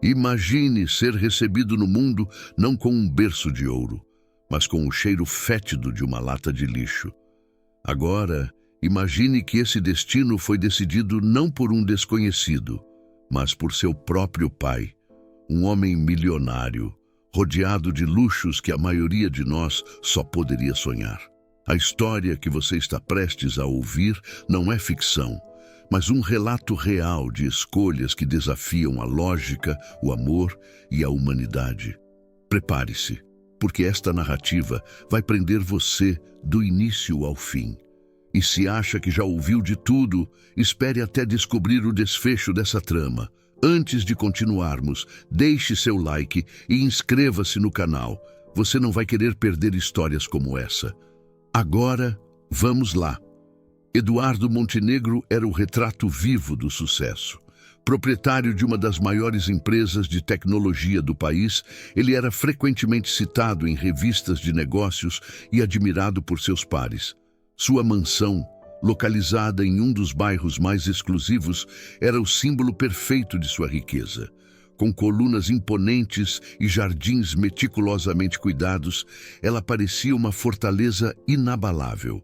Imagine ser recebido no mundo não com um berço de ouro, mas com o cheiro fétido de uma lata de lixo. Agora, imagine que esse destino foi decidido não por um desconhecido, mas por seu próprio pai, um homem milionário, rodeado de luxos que a maioria de nós só poderia sonhar. A história que você está prestes a ouvir não é ficção, mas um relato real de escolhas que desafiam a lógica, o amor e a humanidade. Prepare-se, porque esta narrativa vai prender você do início ao fim. E se acha que já ouviu de tudo, espere até descobrir o desfecho dessa trama. Antes de continuarmos, deixe seu like e inscreva-se no canal. Você não vai querer perder histórias como essa. Agora, vamos lá. Eduardo Montenegro era o retrato vivo do sucesso. Proprietário de uma das maiores empresas de tecnologia do país, ele era frequentemente citado em revistas de negócios e admirado por seus pares. Sua mansão, localizada em um dos bairros mais exclusivos, era o símbolo perfeito de sua riqueza. Com colunas imponentes e jardins meticulosamente cuidados, ela parecia uma fortaleza inabalável.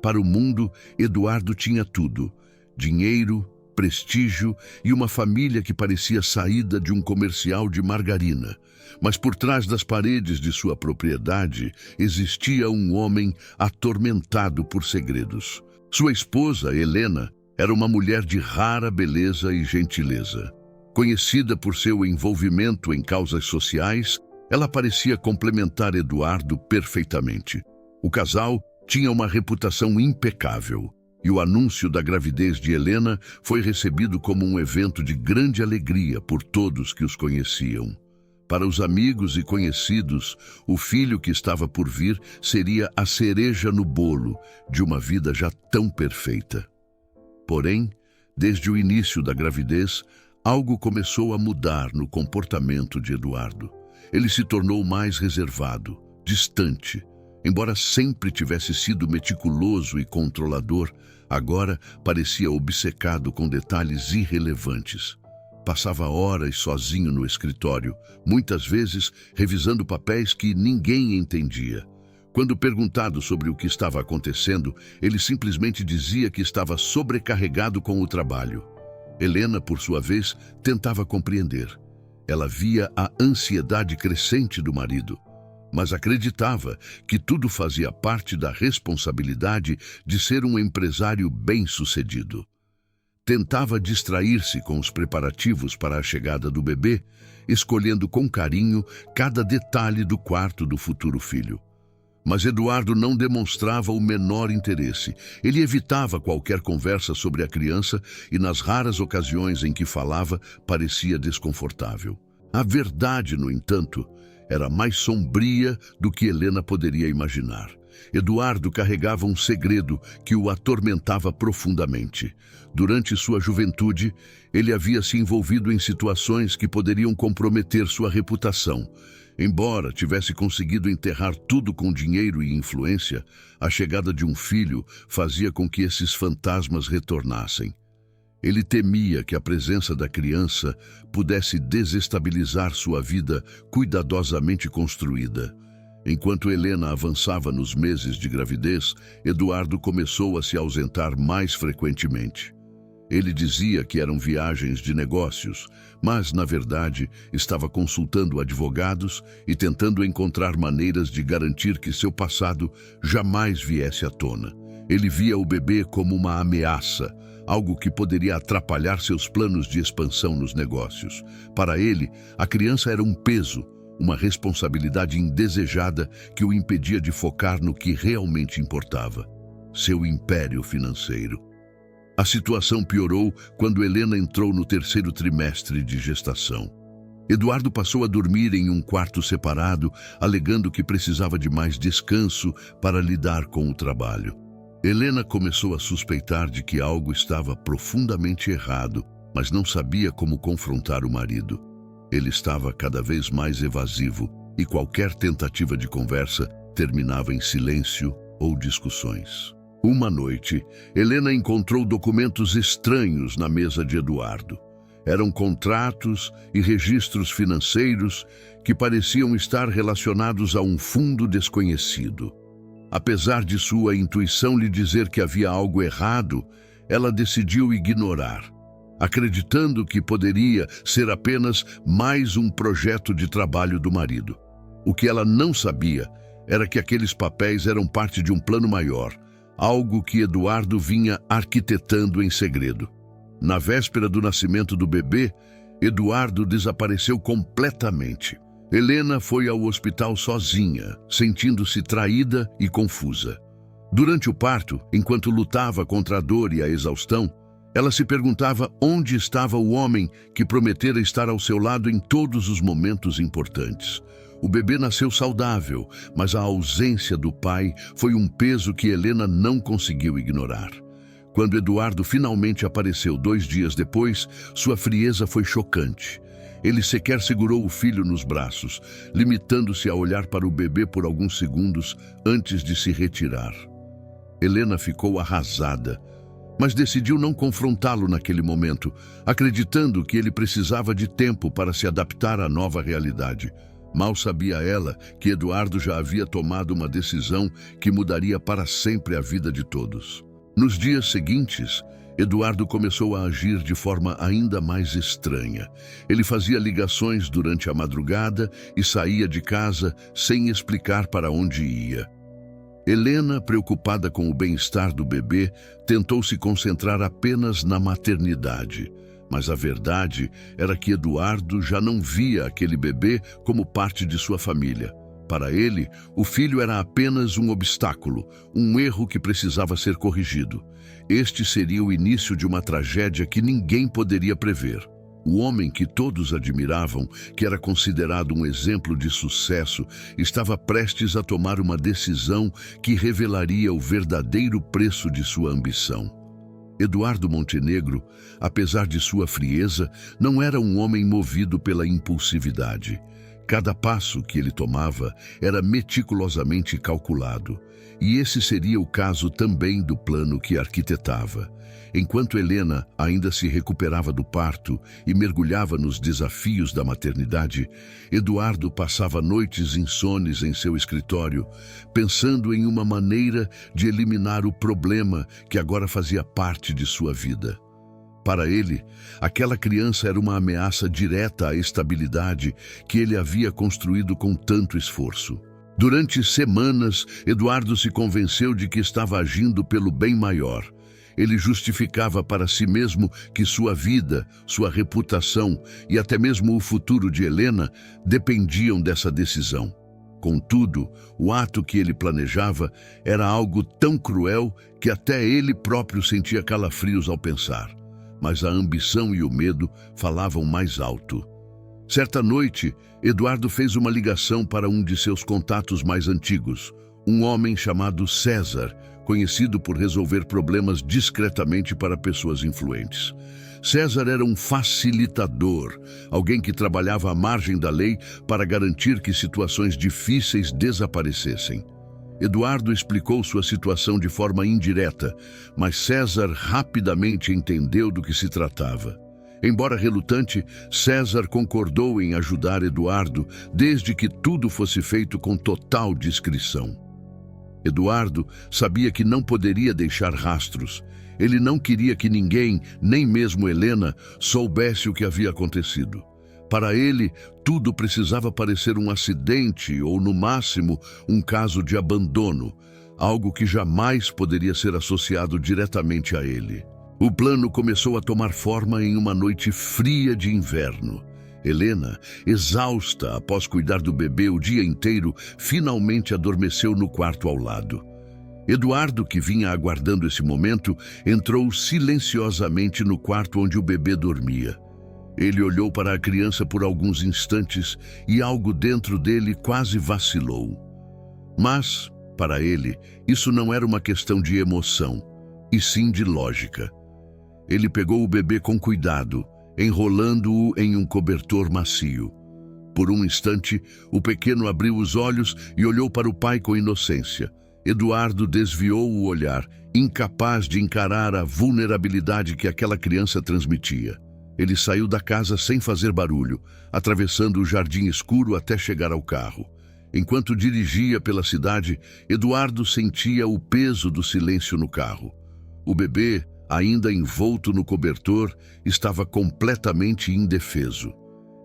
Para o mundo, Eduardo tinha tudo: dinheiro, prestígio e uma família que parecia saída de um comercial de margarina. Mas por trás das paredes de sua propriedade existia um homem atormentado por segredos. Sua esposa, Helena, era uma mulher de rara beleza e gentileza. Conhecida por seu envolvimento em causas sociais, ela parecia complementar Eduardo perfeitamente. O casal tinha uma reputação impecável, e o anúncio da gravidez de Helena foi recebido como um evento de grande alegria por todos que os conheciam. Para os amigos e conhecidos, o filho que estava por vir seria a cereja no bolo de uma vida já tão perfeita. Porém, desde o início da gravidez, algo começou a mudar no comportamento de Eduardo. Ele se tornou mais reservado, distante. Embora sempre tivesse sido meticuloso e controlador, agora parecia obcecado com detalhes irrelevantes. Passava horas sozinho no escritório, muitas vezes revisando papéis que ninguém entendia. Quando perguntado sobre o que estava acontecendo, ele simplesmente dizia que estava sobrecarregado com o trabalho. Helena, por sua vez, tentava compreender. Ela via a ansiedade crescente do marido, mas acreditava que tudo fazia parte da responsabilidade de ser um empresário bem-sucedido. Tentava distrair-se com os preparativos para a chegada do bebê, escolhendo com carinho cada detalhe do quarto do futuro filho. Mas Eduardo não demonstrava o menor interesse. Ele evitava qualquer conversa sobre a criança e, nas raras ocasiões em que falava, parecia desconfortável. A verdade, no entanto, era mais sombria do que Helena poderia imaginar. Eduardo carregava um segredo que o atormentava profundamente. Durante sua juventude, ele havia se envolvido em situações que poderiam comprometer sua reputação. Embora tivesse conseguido enterrar tudo com dinheiro e influência, a chegada de um filho fazia com que esses fantasmas retornassem. Ele temia que a presença da criança pudesse desestabilizar sua vida cuidadosamente construída. Enquanto Helena avançava nos meses de gravidez, Eduardo começou a se ausentar mais frequentemente. Ele dizia que eram viagens de negócios, mas, na verdade, estava consultando advogados e tentando encontrar maneiras de garantir que seu passado jamais viesse à tona. Ele via o bebê como uma ameaça, algo que poderia atrapalhar seus planos de expansão nos negócios. Para ele, a criança era um peso, uma responsabilidade indesejada que o impedia de focar no que realmente importava: seu império financeiro. A situação piorou quando Helena entrou no terceiro trimestre de gestação. Eduardo passou a dormir em um quarto separado, alegando que precisava de mais descanso para lidar com o trabalho. Helena começou a suspeitar de que algo estava profundamente errado, mas não sabia como confrontar o marido. Ele estava cada vez mais evasivo e qualquer tentativa de conversa terminava em silêncio ou discussões. Uma noite, Helena encontrou documentos estranhos na mesa de Eduardo. Eram contratos e registros financeiros que pareciam estar relacionados a um fundo desconhecido. Apesar de sua intuição lhe dizer que havia algo errado, ela decidiu ignorar, acreditando que poderia ser apenas mais um projeto de trabalho do marido. O que ela não sabia era que aqueles papéis eram parte de um plano maior, algo que Eduardo vinha arquitetando em segredo. Na véspera do nascimento do bebê, Eduardo desapareceu completamente. Helena foi ao hospital sozinha, sentindo-se traída e confusa. Durante o parto, enquanto lutava contra a dor e a exaustão, ela se perguntava onde estava o homem que prometera estar ao seu lado em todos os momentos importantes. O bebê nasceu saudável, mas a ausência do pai foi um peso que Helena não conseguiu ignorar. Quando Eduardo finalmente apareceu 2 dias depois, sua frieza foi chocante. Ele sequer segurou o filho nos braços, limitando-se a olhar para o bebê por alguns segundos antes de se retirar. Helena ficou arrasada, mas decidiu não confrontá-lo naquele momento, acreditando que ele precisava de tempo para se adaptar à nova realidade. Mal sabia ela que Eduardo já havia tomado uma decisão que mudaria para sempre a vida de todos. Nos dias seguintes, Eduardo começou a agir de forma ainda mais estranha. Ele fazia ligações durante a madrugada e saía de casa sem explicar para onde ia. Helena, preocupada com o bem-estar do bebê, tentou se concentrar apenas na maternidade. Mas a verdade era que Eduardo já não via aquele bebê como parte de sua família. Para ele, o filho era apenas um obstáculo, um erro que precisava ser corrigido. Este seria o início de uma tragédia que ninguém poderia prever. O homem que todos admiravam, que era considerado um exemplo de sucesso, estava prestes a tomar uma decisão que revelaria o verdadeiro preço de sua ambição. Eduardo Montenegro, apesar de sua frieza, não era um homem movido pela impulsividade. Cada passo que ele tomava era meticulosamente calculado, e esse seria o caso também do plano que arquitetava. Enquanto Helena ainda se recuperava do parto e mergulhava nos desafios da maternidade, Eduardo passava noites insones em seu escritório, pensando em uma maneira de eliminar o problema que agora fazia parte de sua vida. Para ele, aquela criança era uma ameaça direta à estabilidade que ele havia construído com tanto esforço. Durante semanas, Eduardo se convenceu de que estava agindo pelo bem maior. Ele justificava para si mesmo que sua vida, sua reputação e até mesmo o futuro de Helena dependiam dessa decisão. Contudo, o ato que ele planejava era algo tão cruel que até ele próprio sentia calafrios ao pensar. Mas a ambição e o medo falavam mais alto. Certa noite, Eduardo fez uma ligação para um de seus contatos mais antigos, um homem chamado César, conhecido por resolver problemas discretamente para pessoas influentes. César era um facilitador, alguém que trabalhava à margem da lei para garantir que situações difíceis desaparecessem. Eduardo explicou sua situação de forma indireta, mas César rapidamente entendeu do que se tratava. Embora relutante, César concordou em ajudar Eduardo, desde que tudo fosse feito com total discrição. Eduardo sabia que não poderia deixar rastros. Ele não queria que ninguém, nem mesmo Helena, soubesse o que havia acontecido. Para ele, tudo precisava parecer um acidente ou, no máximo, um caso de abandono, algo que jamais poderia ser associado diretamente a ele. O plano começou a tomar forma em uma noite fria de inverno. Helena, exausta após cuidar do bebê o dia inteiro, finalmente adormeceu no quarto ao lado. Eduardo, que vinha aguardando esse momento, entrou silenciosamente no quarto onde o bebê dormia. Ele olhou para a criança por alguns instantes e algo dentro dele quase vacilou. Mas, para ele, isso não era uma questão de emoção, e sim de lógica. Ele pegou o bebê com cuidado, enrolando-o em um cobertor macio. Por um instante, o pequeno abriu os olhos e olhou para o pai com inocência. Eduardo desviou o olhar, incapaz de encarar a vulnerabilidade que aquela criança transmitia. Ele saiu da casa sem fazer barulho, atravessando o jardim escuro até chegar ao carro. Enquanto dirigia pela cidade, Eduardo sentia o peso do silêncio no carro. O bebê, ainda envolto no cobertor, estava completamente indefeso.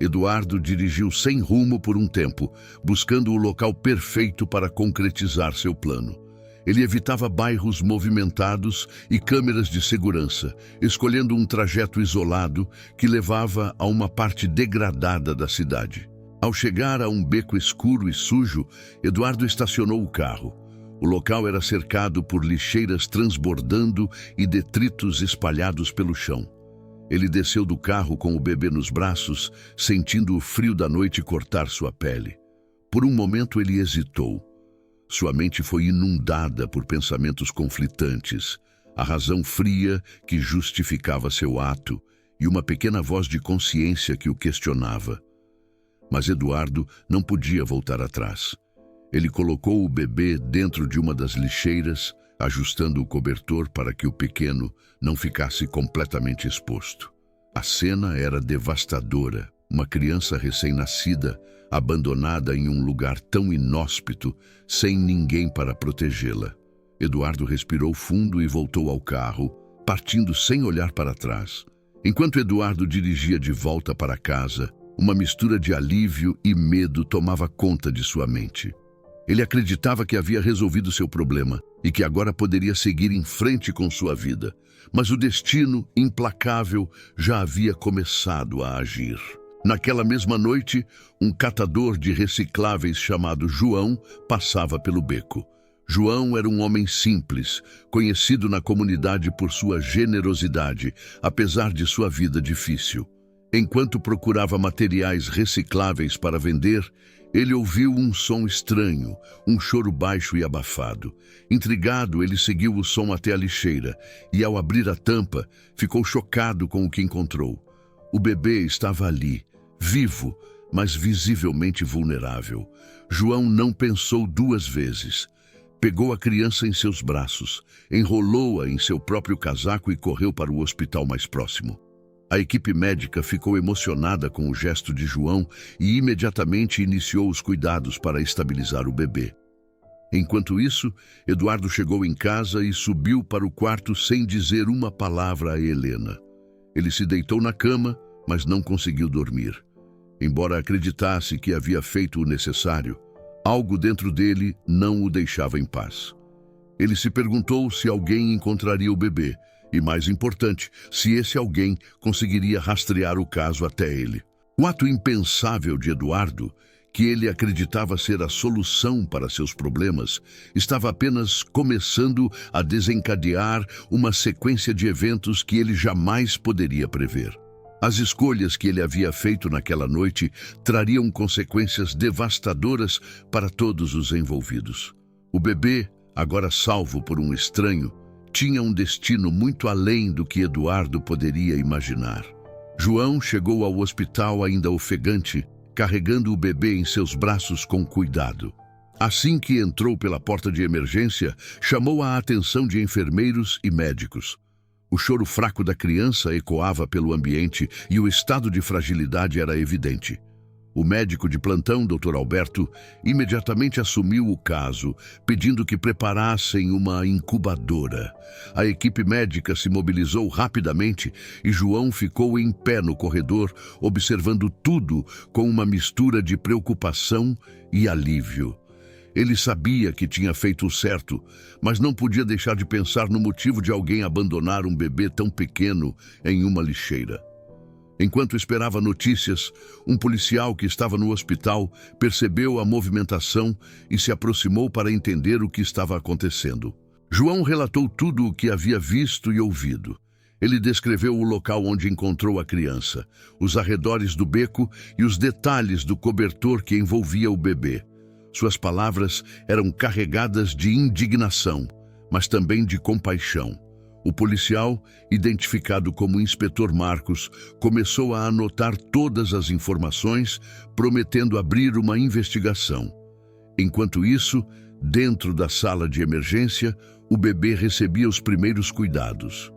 Eduardo dirigiu sem rumo por um tempo, buscando o local perfeito para concretizar seu plano. Ele evitava bairros movimentados e câmeras de segurança, escolhendo um trajeto isolado que levava a uma parte degradada da cidade. Ao chegar a um beco escuro e sujo, Eduardo estacionou o carro. O local era cercado por lixeiras transbordando e detritos espalhados pelo chão. Ele desceu do carro com o bebê nos braços, sentindo o frio da noite cortar sua pele. Por um momento ele hesitou. Sua mente foi inundada por pensamentos conflitantes, a razão fria que justificava seu ato e uma pequena voz de consciência que o questionava. Mas Eduardo não podia voltar atrás. Ele colocou o bebê dentro de uma das lixeiras, ajustando o cobertor para que o pequeno não ficasse completamente exposto. A cena era devastadora. Uma criança recém-nascida, abandonada em um lugar tão inóspito, sem ninguém para protegê-la. Eduardo respirou fundo e voltou ao carro, partindo sem olhar para trás. Enquanto Eduardo dirigia de volta para casa, uma mistura de alívio e medo tomava conta de sua mente. Ele acreditava que havia resolvido seu problema e que agora poderia seguir em frente com sua vida. Mas o destino, implacável, já havia começado a agir. Naquela mesma noite, um catador de recicláveis chamado João passava pelo beco. João era um homem simples, conhecido na comunidade por sua generosidade, apesar de sua vida difícil. Enquanto procurava materiais recicláveis para vender, ele ouviu um som estranho, um choro baixo e abafado. Intrigado, ele seguiu o som até a lixeira e, ao abrir a tampa, ficou chocado com o que encontrou. O bebê estava ali, vivo, mas visivelmente vulnerável. João não pensou duas vezes. Pegou a criança em seus braços, enrolou-a em seu próprio casaco e correu para o hospital mais próximo. A equipe médica ficou emocionada com o gesto de João e imediatamente iniciou os cuidados para estabilizar o bebê. Enquanto isso, Eduardo chegou em casa e subiu para o quarto sem dizer uma palavra a Helena. Ele se deitou na cama, mas não conseguiu dormir. Embora acreditasse que havia feito o necessário, algo dentro dele não o deixava em paz. Ele se perguntou se alguém encontraria o bebê e, mais importante, se esse alguém conseguiria rastrear o caso até ele. O ato impensável de Eduardo, que ele acreditava ser a solução para seus problemas, estava apenas começando a desencadear uma sequência de eventos que ele jamais poderia prever. As escolhas que ele havia feito naquela noite trariam consequências devastadoras para todos os envolvidos. O bebê, agora salvo por um estranho, tinha um destino muito além do que Eduardo poderia imaginar. João chegou ao hospital ainda ofegante, carregando o bebê em seus braços com cuidado. Assim que entrou pela porta de emergência, chamou a atenção de enfermeiros e médicos. O choro fraco da criança ecoava pelo ambiente e o estado de fragilidade era evidente. O médico de plantão, Dr. Alberto, imediatamente assumiu o caso, pedindo que preparassem uma incubadora. A equipe médica se mobilizou rapidamente e João ficou em pé no corredor, observando tudo com uma mistura de preocupação e alívio. Ele sabia que tinha feito o certo, mas não podia deixar de pensar no motivo de alguém abandonar um bebê tão pequeno em uma lixeira. Enquanto esperava notícias, um policial que estava no hospital percebeu a movimentação e se aproximou para entender o que estava acontecendo. João relatou tudo o que havia visto e ouvido. Ele descreveu o local onde encontrou a criança, os arredores do beco e os detalhes do cobertor que envolvia o bebê. Suas palavras eram carregadas de indignação, mas também de compaixão. O policial, identificado como Inspetor Marcos, começou a anotar todas as informações, prometendo abrir uma investigação. Enquanto isso, dentro da sala de emergência, o bebê recebia os primeiros cuidados.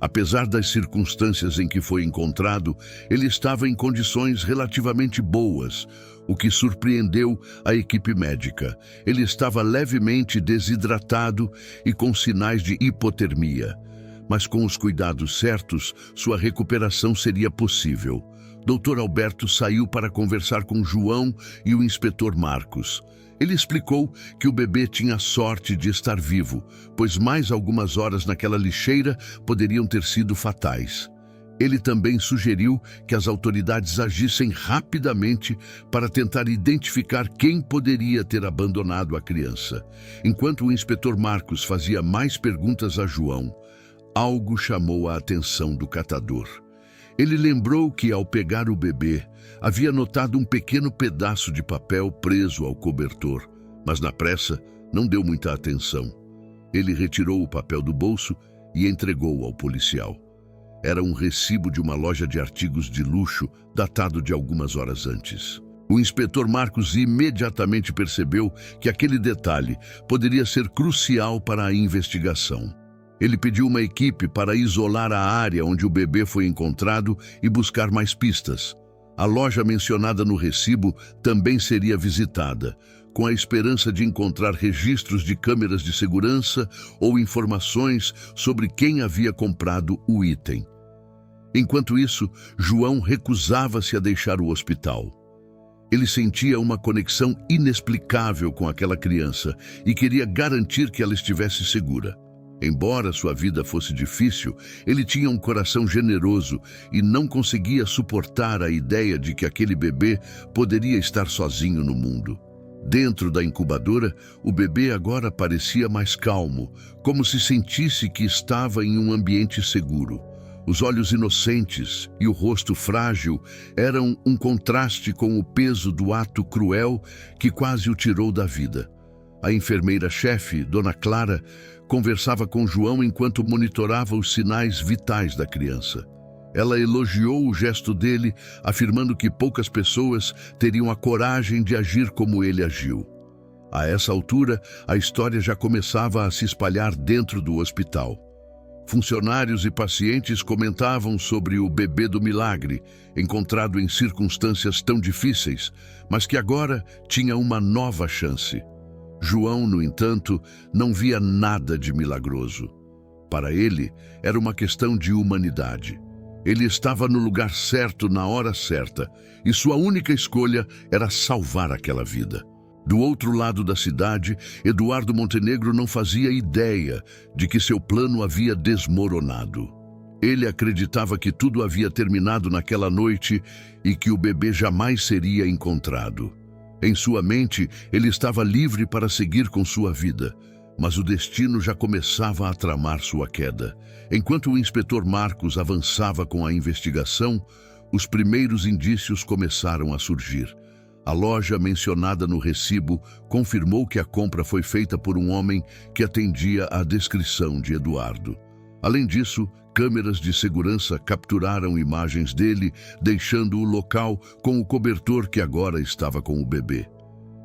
Apesar das circunstâncias em que foi encontrado, ele estava em condições relativamente boas, o que surpreendeu a equipe médica. Ele estava levemente desidratado e com sinais de hipotermia. Mas com os cuidados certos, sua recuperação seria possível. Dr. Alberto saiu para conversar com João e o inspetor Marcos. Ele explicou que o bebê tinha sorte de estar vivo, pois mais algumas horas naquela lixeira poderiam ter sido fatais. Ele também sugeriu que as autoridades agissem rapidamente para tentar identificar quem poderia ter abandonado a criança. Enquanto o inspetor Marcos fazia mais perguntas a João, algo chamou a atenção do catador. Ele lembrou que, ao pegar o bebê, havia notado um pequeno pedaço de papel preso ao cobertor, mas na pressa não deu muita atenção. Ele retirou o papel do bolso e entregou ao policial. Era um recibo de uma loja de artigos de luxo, datado de algumas horas antes. O inspetor Marcos imediatamente percebeu que aquele detalhe poderia ser crucial para a investigação. Ele pediu uma equipe para isolar a área onde o bebê foi encontrado e buscar mais pistas. A loja mencionada no recibo também seria visitada, com a esperança de encontrar registros de câmeras de segurança ou informações sobre quem havia comprado o item. Enquanto isso, João recusava-se a deixar o hospital. Ele sentia uma conexão inexplicável com aquela criança e queria garantir que ela estivesse segura. Embora sua vida fosse difícil, ele tinha um coração generoso e não conseguia suportar a ideia de que aquele bebê poderia estar sozinho no mundo. Dentro da incubadora, o bebê agora parecia mais calmo, como se sentisse que estava em um ambiente seguro. Os olhos inocentes e o rosto frágil eram um contraste com o peso do ato cruel que quase o tirou da vida. A enfermeira-chefe, Dona Clara, conversava com João enquanto monitorava os sinais vitais da criança. Ela elogiou o gesto dele, afirmando que poucas pessoas teriam a coragem de agir como ele agiu. A essa altura, a história já começava a se espalhar dentro do hospital. Funcionários e pacientes comentavam sobre o bebê do milagre, encontrado em circunstâncias tão difíceis, mas que agora tinha uma nova chance. João, no entanto, não via nada de milagroso. Para ele, era uma questão de humanidade. Ele estava no lugar certo na hora certa, e sua única escolha era salvar aquela vida. Do outro lado da cidade, Eduardo Montenegro não fazia ideia de que seu plano havia desmoronado. Ele acreditava que tudo havia terminado naquela noite e que o bebê jamais seria encontrado. Em sua mente, ele estava livre para seguir com sua vida, mas o destino já começava a tramar sua queda. Enquanto o inspetor Marcos avançava com a investigação, os primeiros indícios começaram a surgir. A loja mencionada no recibo confirmou que a compra foi feita por um homem que atendia à descrição de Eduardo. Além disso, câmeras de segurança capturaram imagens dele, deixando o local com o cobertor que agora estava com o bebê.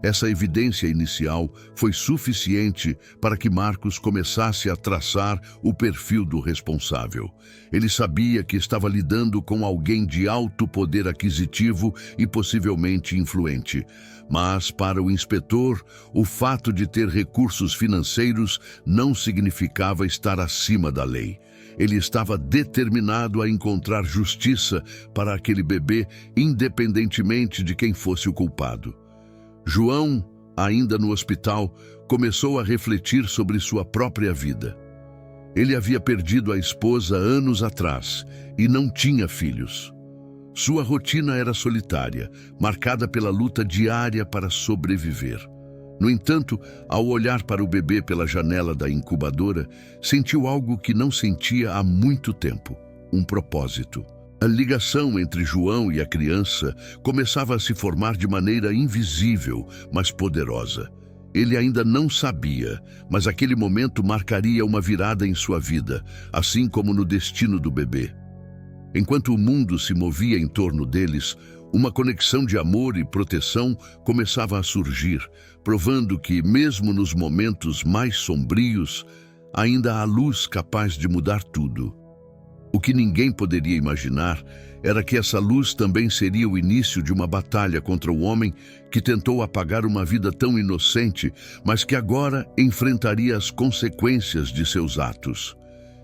Essa evidência inicial foi suficiente para que Marcos começasse a traçar o perfil do responsável. Ele sabia que estava lidando com alguém de alto poder aquisitivo e possivelmente influente. Mas, para o inspetor, o fato de ter recursos financeiros não significava estar acima da lei. Ele estava determinado a encontrar justiça para aquele bebê, independentemente de quem fosse o culpado. João, ainda no hospital, começou a refletir sobre sua própria vida. Ele havia perdido a esposa anos atrás e não tinha filhos. Sua rotina era solitária, marcada pela luta diária para sobreviver. No entanto, ao olhar para o bebê pela janela da incubadora, sentiu algo que não sentia há muito tempo: um propósito. A ligação entre João e a criança começava a se formar de maneira invisível, mas poderosa. Ele ainda não sabia, mas aquele momento marcaria uma virada em sua vida, assim como no destino do bebê. Enquanto o mundo se movia em torno deles, uma conexão de amor e proteção começava a surgir, provando que, mesmo nos momentos mais sombrios, ainda há luz capaz de mudar tudo. O que ninguém poderia imaginar era que essa luz também seria o início de uma batalha contra o homem que tentou apagar uma vida tão inocente, mas que agora enfrentaria as consequências de seus atos.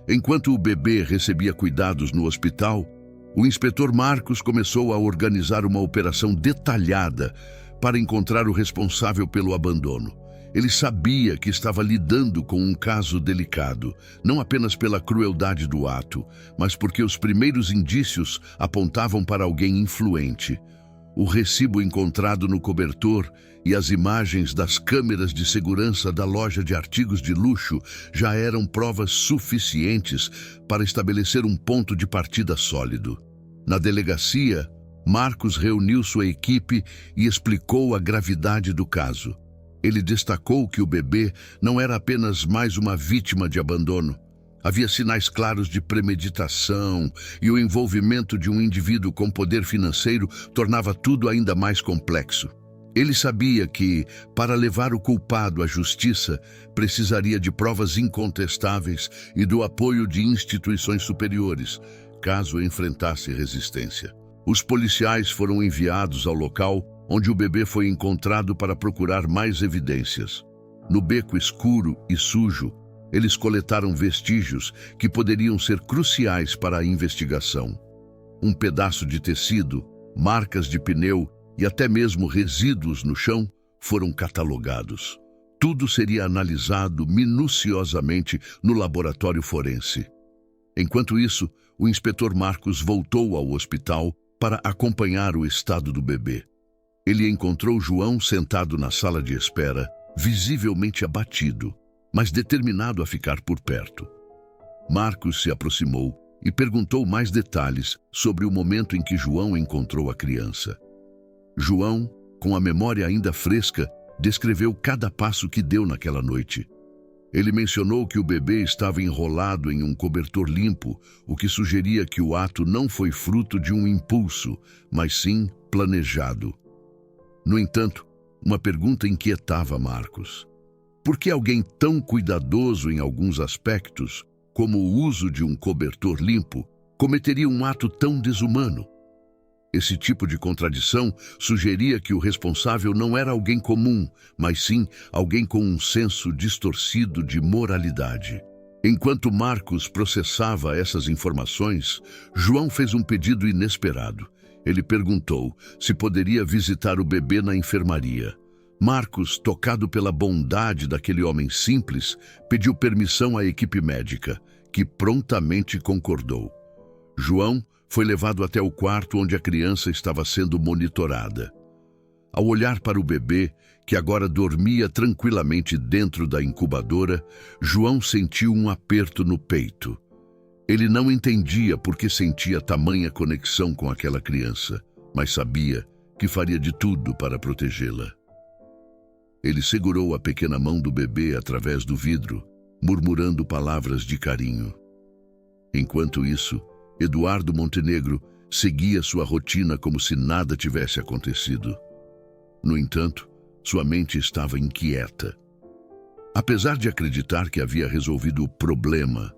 Enquanto o bebê recebia cuidados no hospital, o inspetor Marcos começou a organizar uma operação detalhada para encontrar o responsável pelo abandono. Ele sabia que estava lidando com um caso delicado, não apenas pela crueldade do ato, mas porque os primeiros indícios apontavam para alguém influente. O recibo encontrado no cobertor e as imagens das câmeras de segurança da loja de artigos de luxo já eram provas suficientes para estabelecer um ponto de partida sólido. Na delegacia, Marcos reuniu sua equipe e explicou a gravidade do caso. Ele destacou que o bebê não era apenas mais uma vítima de abandono. Havia sinais claros de premeditação e o envolvimento de um indivíduo com poder financeiro tornava tudo ainda mais complexo. Ele sabia que, para levar o culpado à justiça, precisaria de provas incontestáveis e do apoio de instituições superiores, caso enfrentasse resistência. Os policiais foram enviados ao local onde o bebê foi encontrado para procurar mais evidências. No beco escuro e sujo, eles coletaram vestígios que poderiam ser cruciais para a investigação. Um pedaço de tecido, marcas de pneu e até mesmo resíduos no chão foram catalogados. Tudo seria analisado minuciosamente no laboratório forense. Enquanto isso, o inspetor Marcos voltou ao hospital para acompanhar o estado do bebê. Ele encontrou João sentado na sala de espera, visivelmente abatido, mas determinado a ficar por perto. Marcos se aproximou e perguntou mais detalhes sobre o momento em que João encontrou a criança. João, com a memória ainda fresca, descreveu cada passo que deu naquela noite. Ele mencionou que o bebê estava enrolado em um cobertor limpo, o que sugeria que o ato não foi fruto de um impulso, mas sim planejado. No entanto, uma pergunta inquietava Marcos. Por que alguém tão cuidadoso em alguns aspectos, como o uso de um cobertor limpo, cometeria um ato tão desumano? Esse tipo de contradição sugeria que o responsável não era alguém comum, mas sim alguém com um senso distorcido de moralidade. Enquanto Marcos processava essas informações, João fez um pedido inesperado. Ele perguntou se poderia visitar o bebê na enfermaria. Marcos, tocado pela bondade daquele homem simples, pediu permissão à equipe médica, que prontamente concordou. João foi levado até o quarto onde a criança estava sendo monitorada. Ao olhar para o bebê, que agora dormia tranquilamente dentro da incubadora, João sentiu um aperto no peito. Ele não entendia por que sentia tamanha conexão com aquela criança, mas sabia que faria de tudo para protegê-la. Ele segurou a pequena mão do bebê através do vidro, murmurando palavras de carinho. Enquanto isso, Eduardo Montenegro seguia sua rotina como se nada tivesse acontecido. No entanto, sua mente estava inquieta. Apesar de acreditar que havia resolvido o problema,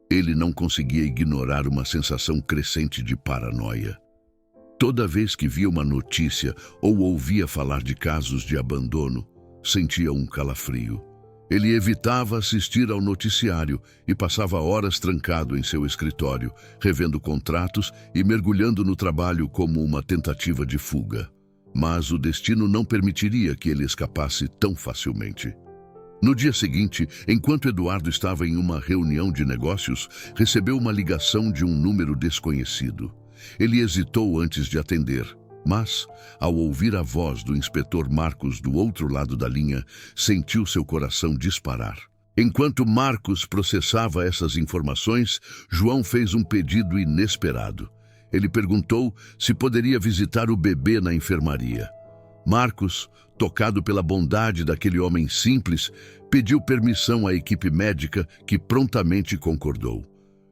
ele não conseguia ignorar uma sensação crescente de paranoia. Toda vez que via uma notícia ou ouvia falar de casos de abandono, sentia um calafrio. Ele evitava assistir ao noticiário e passava horas trancado em seu escritório, revendo contratos e mergulhando no trabalho como uma tentativa de fuga. Mas o destino não permitiria que ele escapasse tão facilmente. No dia seguinte, enquanto Eduardo estava em uma reunião de negócios, recebeu uma ligação de um número desconhecido. Ele hesitou antes de atender, mas, ao ouvir a voz do inspetor Marcos do outro lado da linha, sentiu seu coração disparar. Enquanto Marcos processava essas informações, João fez um pedido inesperado. Ele perguntou se poderia visitar o bebê na enfermaria. Marcos, tocado pela bondade daquele homem simples, pediu permissão à equipe médica, que prontamente concordou.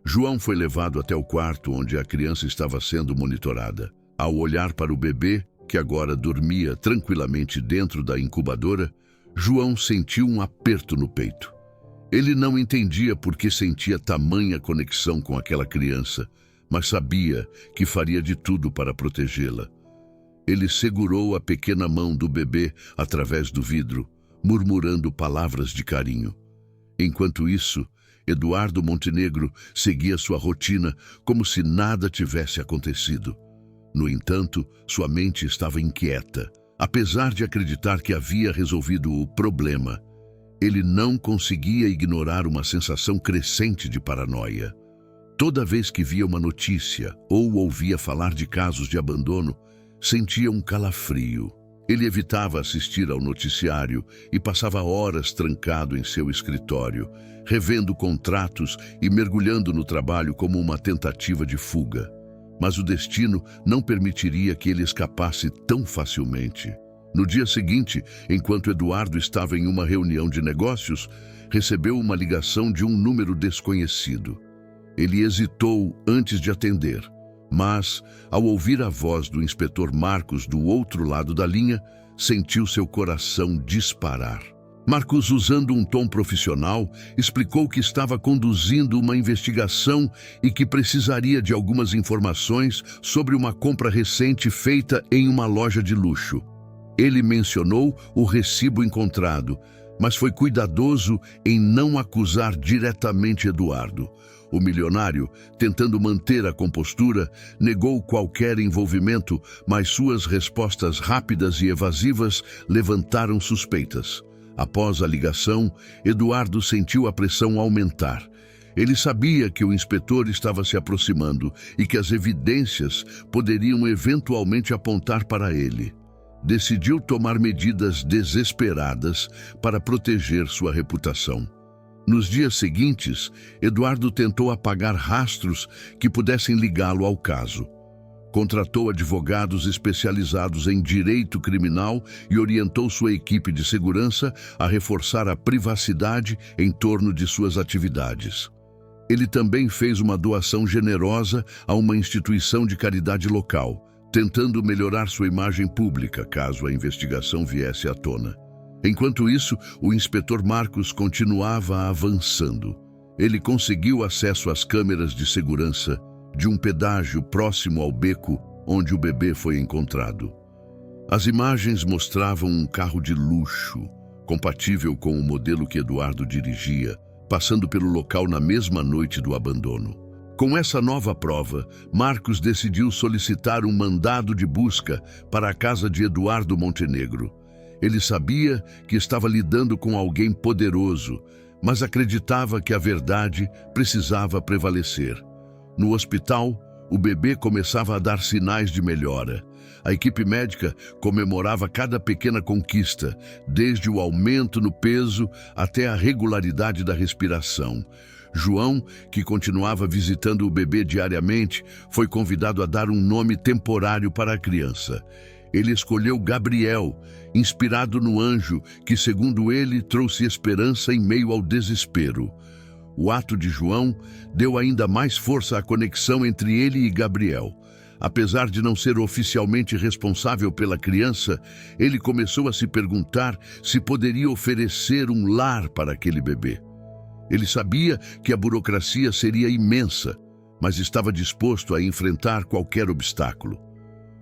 João foi levado até o quarto onde a criança estava sendo monitorada. Ao olhar para o bebê, que agora dormia tranquilamente dentro da incubadora, João sentiu um aperto no peito. Ele não entendia por que sentia tamanha conexão com aquela criança, mas sabia que faria de tudo para protegê-la. Ele segurou a pequena mão do bebê através do vidro, murmurando palavras de carinho. Enquanto isso, Eduardo Montenegro seguia sua rotina como se nada tivesse acontecido. No entanto, sua mente estava inquieta. Apesar de acreditar que havia resolvido o problema, ele não conseguia ignorar uma sensação crescente de paranoia. Toda vez que via uma notícia ou ouvia falar de casos de abandono, sentia um calafrio. Ele evitava assistir ao noticiário e passava horas trancado em seu escritório, revendo contratos e mergulhando no trabalho como uma tentativa de fuga. Mas o destino não permitiria que ele escapasse tão facilmente. No dia seguinte, enquanto Eduardo estava em uma reunião de negócios, recebeu uma ligação de um número desconhecido. Ele hesitou antes de atender, mas, ao ouvir a voz do inspetor Marcos do outro lado da linha, sentiu seu coração disparar. Marcos, usando um tom profissional, explicou que estava conduzindo uma investigação e que precisaria de algumas informações sobre uma compra recente feita em uma loja de luxo. Ele mencionou o recibo encontrado, mas foi cuidadoso em não acusar diretamente Eduardo. O milionário, tentando manter a compostura, negou qualquer envolvimento, mas suas respostas rápidas e evasivas levantaram suspeitas. Após a ligação, Eduardo sentiu a pressão aumentar. Ele sabia que o inspetor estava se aproximando e que as evidências poderiam eventualmente apontar para ele. Decidiu tomar medidas desesperadas para proteger sua reputação. Nos dias seguintes, Eduardo tentou apagar rastros que pudessem ligá-lo ao caso. Contratou advogados especializados em direito criminal e orientou sua equipe de segurança a reforçar a privacidade em torno de suas atividades. Ele também fez uma doação generosa a uma instituição de caridade local, tentando melhorar sua imagem pública caso a investigação viesse à tona. Enquanto isso, o inspetor Marcos continuava avançando. Ele conseguiu acesso às câmeras de segurança de um pedágio próximo ao beco onde o bebê foi encontrado. As imagens mostravam um carro de luxo, compatível com o modelo que Eduardo dirigia, passando pelo local na mesma noite do abandono. Com essa nova prova, Marcos decidiu solicitar um mandado de busca para a casa de Eduardo Montenegro. Ele sabia que estava lidando com alguém poderoso, mas acreditava que a verdade precisava prevalecer. No hospital, o bebê começava a dar sinais de melhora. A equipe médica comemorava cada pequena conquista, desde o aumento no peso até a regularidade da respiração. João, que continuava visitando o bebê diariamente, foi convidado a dar um nome temporário para a criança. Ele escolheu Gabriel, inspirado no anjo que, segundo ele, trouxe esperança em meio ao desespero. O ato de João deu ainda mais força à conexão entre ele e Gabriel. Apesar de não ser oficialmente responsável pela criança, ele começou a se perguntar se poderia oferecer um lar para aquele bebê. Ele sabia que a burocracia seria imensa, mas estava disposto a enfrentar qualquer obstáculo.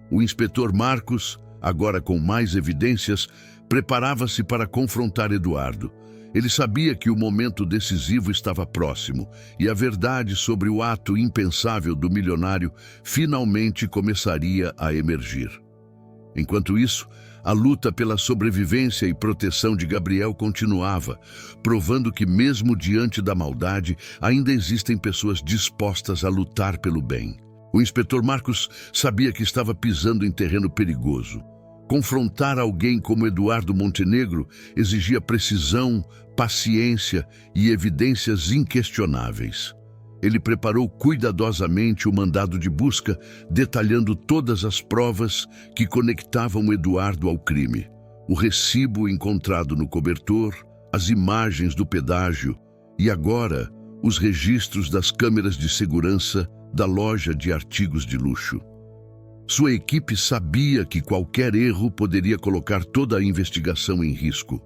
O inspetor Marcos, agora com mais evidências, preparava-se para confrontar Eduardo. Ele sabia que o momento decisivo estava próximo e a verdade sobre o ato impensável do milionário finalmente começaria a emergir. Enquanto isso, a luta pela sobrevivência e proteção de Gabriel continuava, provando que mesmo diante da maldade, ainda existem pessoas dispostas a lutar pelo bem. O inspetor Marcos sabia que estava pisando em terreno perigoso. Confrontar alguém como Eduardo Montenegro exigia precisão, paciência e evidências inquestionáveis. Ele preparou cuidadosamente o mandado de busca, detalhando todas as provas que conectavam Eduardo ao crime. O recibo encontrado no cobertor, as imagens do pedágio e agora os registros das câmeras de segurança da loja de artigos de luxo. Sua equipe sabia que qualquer erro poderia colocar toda a investigação em risco.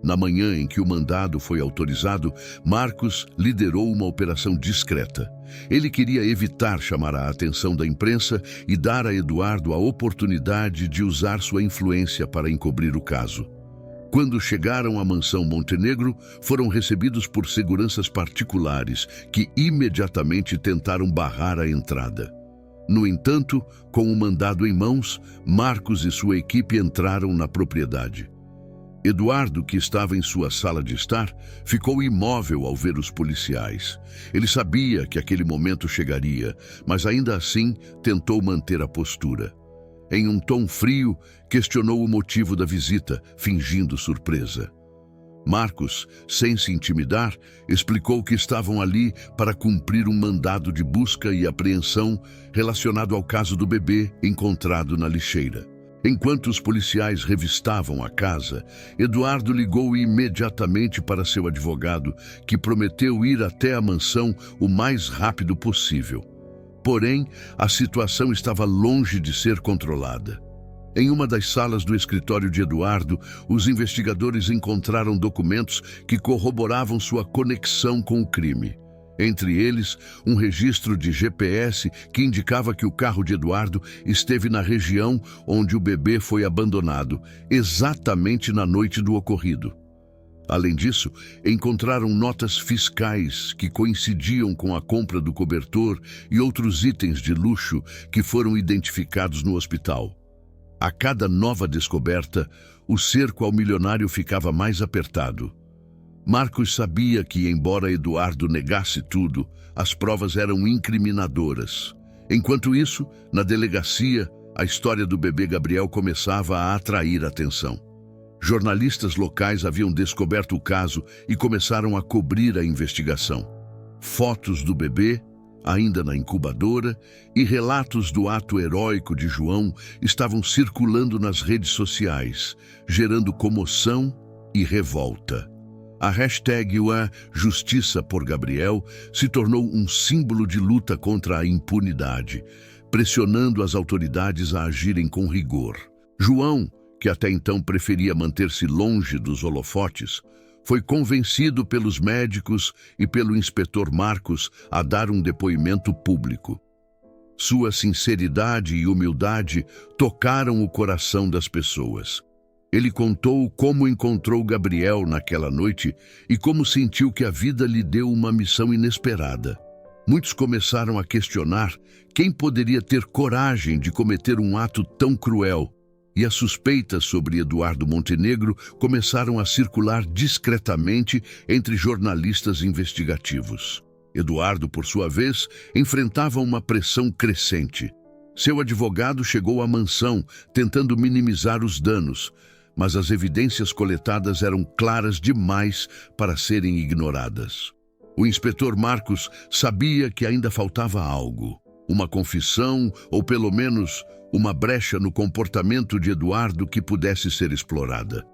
Na manhã em que o mandado foi autorizado, Marcos liderou uma operação discreta. Ele queria evitar chamar a atenção da imprensa e dar a Eduardo a oportunidade de usar sua influência para encobrir o caso. Quando chegaram à mansão Montenegro, foram recebidos por seguranças particulares que imediatamente tentaram barrar a entrada. No entanto, com o mandado em mãos, Marcos e sua equipe entraram na propriedade. Eduardo, que estava em sua sala de estar, ficou imóvel ao ver os policiais. Ele sabia que aquele momento chegaria, mas ainda assim tentou manter a postura. Em um tom frio, questionou o motivo da visita, fingindo surpresa. Marcos, sem se intimidar, explicou que estavam ali para cumprir um mandado de busca e apreensão relacionado ao caso do bebê encontrado na lixeira. Enquanto os policiais revistavam a casa, Eduardo ligou imediatamente para seu advogado, que prometeu ir até a mansão o mais rápido possível. Porém, a situação estava longe de ser controlada. Em uma das salas do escritório de Eduardo, os investigadores encontraram documentos que corroboravam sua conexão com o crime. Entre eles, um registro de GPS que indicava que o carro de Eduardo esteve na região onde o bebê foi abandonado, exatamente na noite do ocorrido. Além disso, encontraram notas fiscais que coincidiam com a compra do cobertor e outros itens de luxo que foram identificados no hospital. A cada nova descoberta, o cerco ao milionário ficava mais apertado. Marcos sabia que, embora Eduardo negasse tudo, as provas eram incriminadoras. Enquanto isso, na delegacia, a história do bebê Gabriel começava a atrair atenção. Jornalistas locais haviam descoberto o caso e começaram a cobrir a investigação. Fotos do bebê, ainda na incubadora, e relatos do ato heróico de João estavam circulando nas redes sociais, gerando comoção e revolta. A hashtag Justiça por Gabriel se tornou um símbolo de luta contra a impunidade, pressionando as autoridades a agirem com rigor. João, que até então preferia manter-se longe dos holofotes, foi convencido pelos médicos e pelo inspetor Marcos a dar um depoimento público. Sua sinceridade e humildade tocaram o coração das pessoas. Ele contou como encontrou Gabriel naquela noite e como sentiu que a vida lhe deu uma missão inesperada. Muitos começaram a questionar quem poderia ter coragem de cometer um ato tão cruel, e as suspeitas sobre Eduardo Montenegro começaram a circular discretamente entre jornalistas investigativos. Eduardo, por sua vez, enfrentava uma pressão crescente. Seu advogado chegou à mansão, tentando minimizar os danos, mas as evidências coletadas eram claras demais para serem ignoradas. O inspetor Marcos sabia que ainda faltava algo, uma confissão ou pelo menos uma brecha no comportamento de Eduardo que pudesse ser explorada.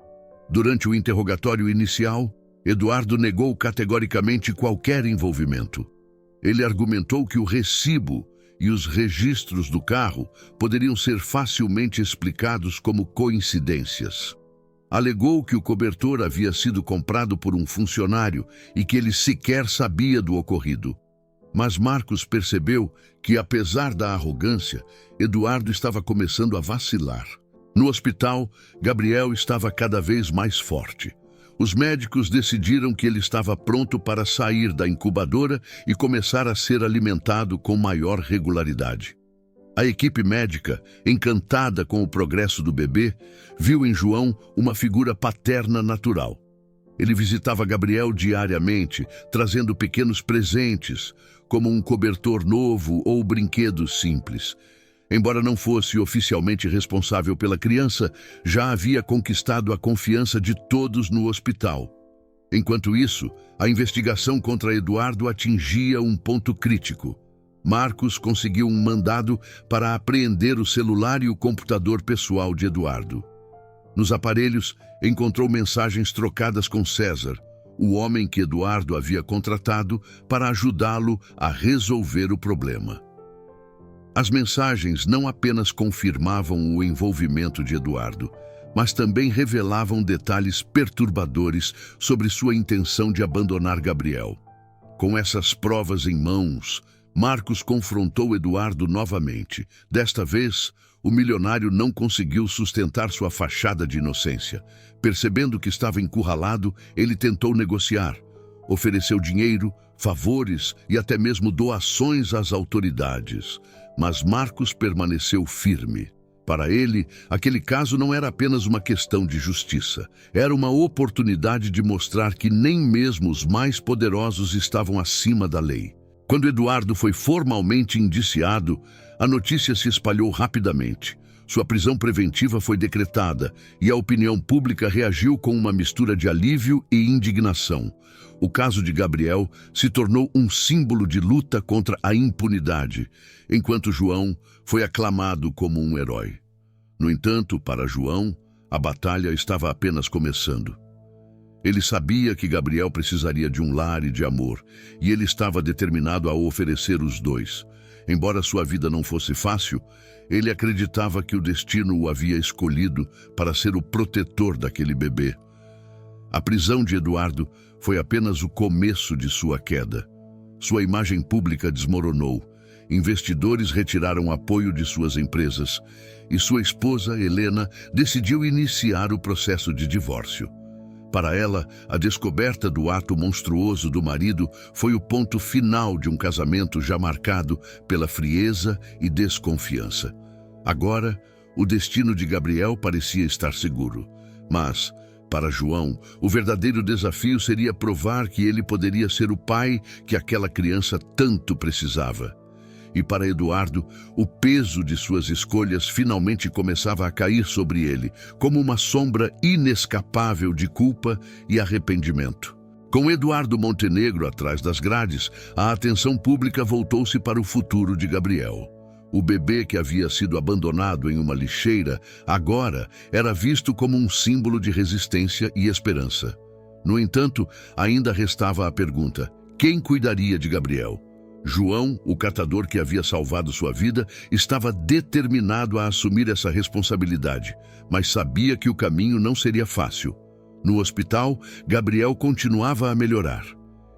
Durante o interrogatório inicial, Eduardo negou categoricamente qualquer envolvimento. Ele argumentou que o recibo e os registros do carro poderiam ser facilmente explicados como coincidências. Alegou que o cobertor havia sido comprado por um funcionário e que ele sequer sabia do ocorrido. Mas Marcos percebeu que, apesar da arrogância, Eduardo estava começando a vacilar. No hospital, Gabriel estava cada vez mais forte. Os médicos decidiram que ele estava pronto para sair da incubadora e começar a ser alimentado com maior regularidade. A equipe médica, encantada com o progresso do bebê, viu em João uma figura paterna natural. Ele visitava Gabriel diariamente, trazendo pequenos presentes, como um cobertor novo ou brinquedos simples. Embora não fosse oficialmente responsável pela criança, já havia conquistado a confiança de todos no hospital. Enquanto isso, a investigação contra Eduardo atingia um ponto crítico. Marcos conseguiu um mandado para apreender o celular e o computador pessoal de Eduardo. Nos aparelhos, encontrou mensagens trocadas com César, o homem que Eduardo havia contratado para ajudá-lo a resolver o problema. As mensagens não apenas confirmavam o envolvimento de Eduardo, mas também revelavam detalhes perturbadores sobre sua intenção de abandonar Gabriel. Com essas provas em mãos, Marcos confrontou Eduardo novamente. Desta vez, o milionário não conseguiu sustentar sua fachada de inocência. Percebendo que estava encurralado, ele tentou negociar. Ofereceu dinheiro, favores e até mesmo doações às autoridades. Mas Marcos permaneceu firme. Para ele, aquele caso não era apenas uma questão de justiça. Era uma oportunidade de mostrar que nem mesmo os mais poderosos estavam acima da lei. Quando Eduardo foi formalmente indiciado, a notícia se espalhou rapidamente. Sua prisão preventiva foi decretada e a opinião pública reagiu com uma mistura de alívio e indignação. O caso de Gabriel se tornou um símbolo de luta contra a impunidade, enquanto João foi aclamado como um herói. No entanto, para João, a batalha estava apenas começando. Ele sabia que Gabriel precisaria de um lar e de amor, e ele estava determinado a oferecer os dois. Embora sua vida não fosse fácil, ele acreditava que o destino o havia escolhido para ser o protetor daquele bebê. A prisão de Eduardo foi apenas o começo de sua queda. Sua imagem pública desmoronou, investidores retiraram apoio de suas empresas, e sua esposa, Helena, decidiu iniciar o processo de divórcio. Para ela, a descoberta do ato monstruoso do marido foi o ponto final de um casamento já marcado pela frieza e desconfiança. Agora, o destino de Gabriel parecia estar seguro. Mas, para João, o verdadeiro desafio seria provar que ele poderia ser o pai que aquela criança tanto precisava. E para Eduardo, o peso de suas escolhas finalmente começava a cair sobre ele, como uma sombra inescapável de culpa e arrependimento. Com Eduardo Montenegro atrás das grades, a atenção pública voltou-se para o futuro de Gabriel. O bebê que havia sido abandonado em uma lixeira, agora era visto como um símbolo de resistência e esperança. No entanto, ainda restava a pergunta: quem cuidaria de Gabriel? João, o catador que havia salvado sua vida, estava determinado a assumir essa responsabilidade, mas sabia que o caminho não seria fácil. No hospital, Gabriel continuava a melhorar.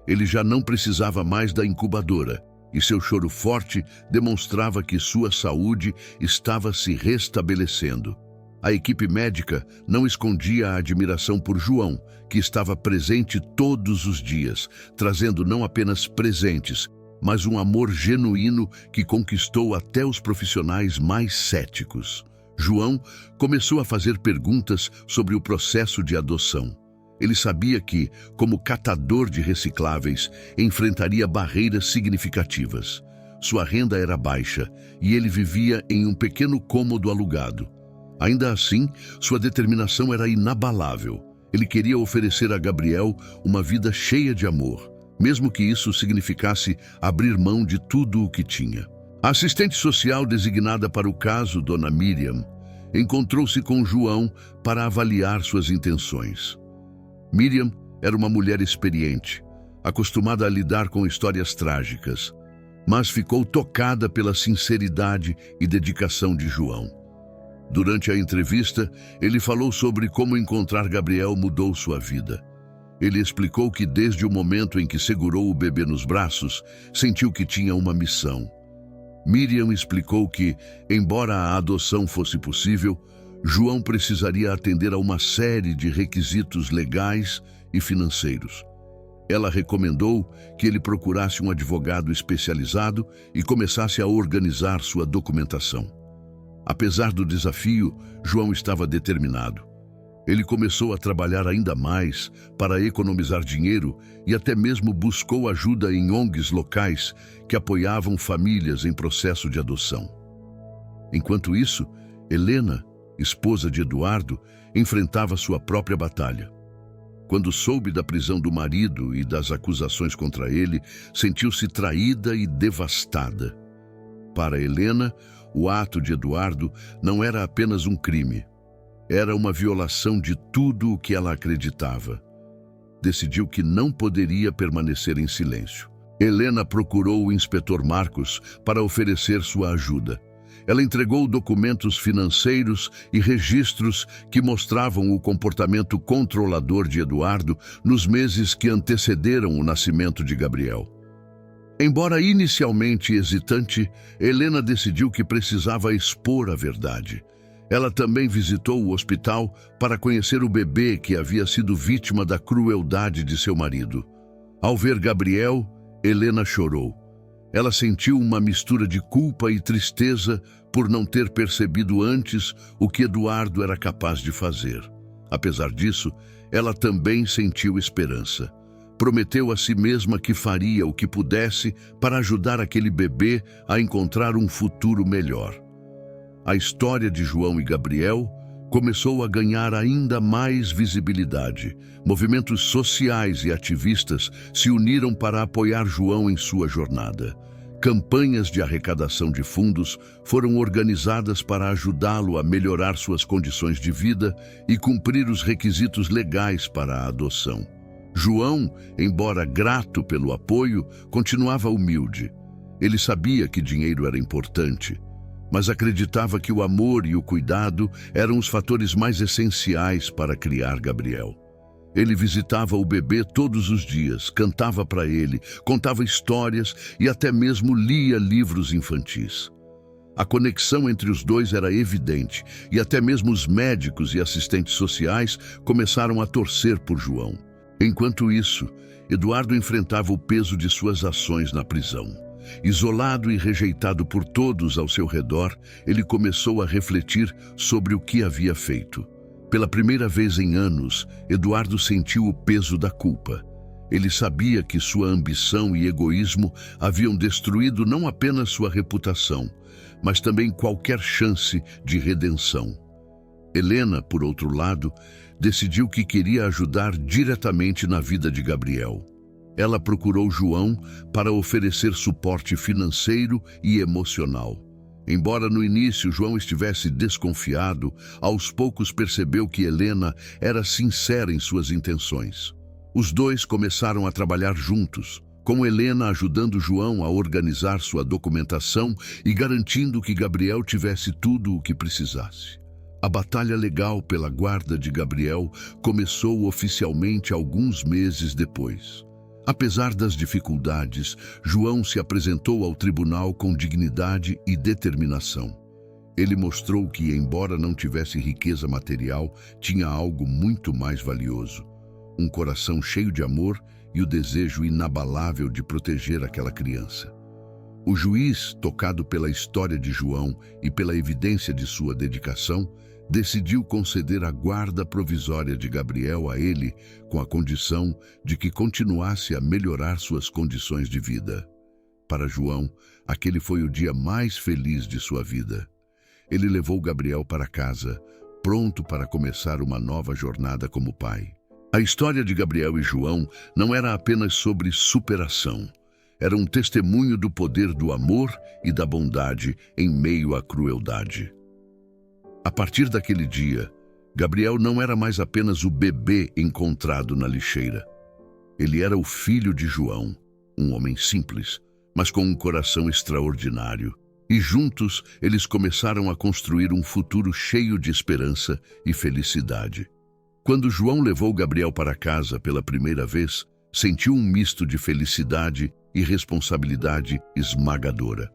Ele já não precisava mais da incubadora, e seu choro forte demonstrava que sua saúde estava se restabelecendo. A equipe médica não escondia a admiração por João, que estava presente todos os dias, trazendo não apenas presentes, mas um amor genuíno que conquistou até os profissionais mais céticos. João começou a fazer perguntas sobre o processo de adoção. Ele sabia que, como catador de recicláveis, enfrentaria barreiras significativas. Sua renda era baixa e ele vivia em um pequeno cômodo alugado. Ainda assim, sua determinação era inabalável. Ele queria oferecer a Gabriel uma vida cheia de amor, mesmo que isso significasse abrir mão de tudo o que tinha. A assistente social designada para o caso, Dona Miriam, encontrou-se com João para avaliar suas intenções. Miriam era uma mulher experiente, acostumada a lidar com histórias trágicas, mas ficou tocada pela sinceridade e dedicação de João. Durante a entrevista, ele falou sobre como encontrar Gabriel mudou sua vida. Ele explicou que desde o momento em que segurou o bebê nos braços, sentiu que tinha uma missão. Miriam explicou que, embora a adoção fosse possível, João precisaria atender a uma série de requisitos legais e financeiros. Ela recomendou que ele procurasse um advogado especializado e começasse a organizar sua documentação. Apesar do desafio, João estava determinado. Ele começou a trabalhar ainda mais para economizar dinheiro e até mesmo buscou ajuda em ONGs locais que apoiavam famílias em processo de adoção. Enquanto isso, Helena, esposa de Eduardo, enfrentava sua própria batalha. Quando soube da prisão do marido e das acusações contra ele, sentiu-se traída e devastada. Para Helena, o ato de Eduardo não era apenas um crime. Era uma violação de tudo o que ela acreditava. Decidiu que não poderia permanecer em silêncio. Helena procurou o inspetor Marcos para oferecer sua ajuda. Ela entregou documentos financeiros e registros que mostravam o comportamento controlador de Eduardo nos meses que antecederam o nascimento de Gabriel. Embora inicialmente hesitante, Helena decidiu que precisava expor a verdade. Ela também visitou o hospital para conhecer o bebê que havia sido vítima da crueldade de seu marido. Ao ver Gabriel, Helena chorou. Ela sentiu uma mistura de culpa e tristeza por não ter percebido antes o que Eduardo era capaz de fazer. Apesar disso, ela também sentiu esperança. Prometeu a si mesma que faria o que pudesse para ajudar aquele bebê a encontrar um futuro melhor. A história de João e Gabriel começou a ganhar ainda mais visibilidade. Movimentos sociais e ativistas se uniram para apoiar João em sua jornada. Campanhas de arrecadação de fundos foram organizadas para ajudá-lo a melhorar suas condições de vida e cumprir os requisitos legais para a adoção. João, embora grato pelo apoio, continuava humilde. Ele sabia que dinheiro era importante, mas acreditava que o amor e o cuidado eram os fatores mais essenciais para criar Gabriel. Ele visitava o bebê todos os dias, cantava para ele, contava histórias e até mesmo lia livros infantis. A conexão entre os dois era evidente e até mesmo os médicos e assistentes sociais começaram a torcer por João. Enquanto isso, Eduardo enfrentava o peso de suas ações na prisão. Isolado e rejeitado por todos ao seu redor, ele começou a refletir sobre o que havia feito. Pela primeira vez em anos, Eduardo sentiu o peso da culpa. Ele sabia que sua ambição e egoísmo haviam destruído não apenas sua reputação, mas também qualquer chance de redenção. Helena, por outro lado, decidiu que queria ajudar diretamente na vida de Gabriel. Ela procurou João para oferecer suporte financeiro e emocional. Embora no início João estivesse desconfiado, aos poucos percebeu que Helena era sincera em suas intenções. Os dois começaram a trabalhar juntos, com Helena ajudando João a organizar sua documentação e garantindo que Gabriel tivesse tudo o que precisasse. A batalha legal pela guarda de Gabriel começou oficialmente alguns meses depois. Apesar das dificuldades, João se apresentou ao tribunal com dignidade e determinação. Ele mostrou que, embora não tivesse riqueza material, tinha algo muito mais valioso: um coração cheio de amor e o desejo inabalável de proteger aquela criança. O juiz, tocado pela história de João e pela evidência de sua dedicação, decidiu conceder a guarda provisória de Gabriel a ele, com a condição de que continuasse a melhorar suas condições de vida. Para João, aquele foi o dia mais feliz de sua vida. Ele levou Gabriel para casa, pronto para começar uma nova jornada como pai. A história de Gabriel e João não era apenas sobre superação. Era um testemunho do poder do amor e da bondade em meio à crueldade. A partir daquele dia, Gabriel não era mais apenas o bebê encontrado na lixeira. Ele era o filho de João, um homem simples, mas com um coração extraordinário. E juntos, eles começaram a construir um futuro cheio de esperança e felicidade. Quando João levou Gabriel para casa pela primeira vez, sentiu um misto de felicidade e responsabilidade esmagadora.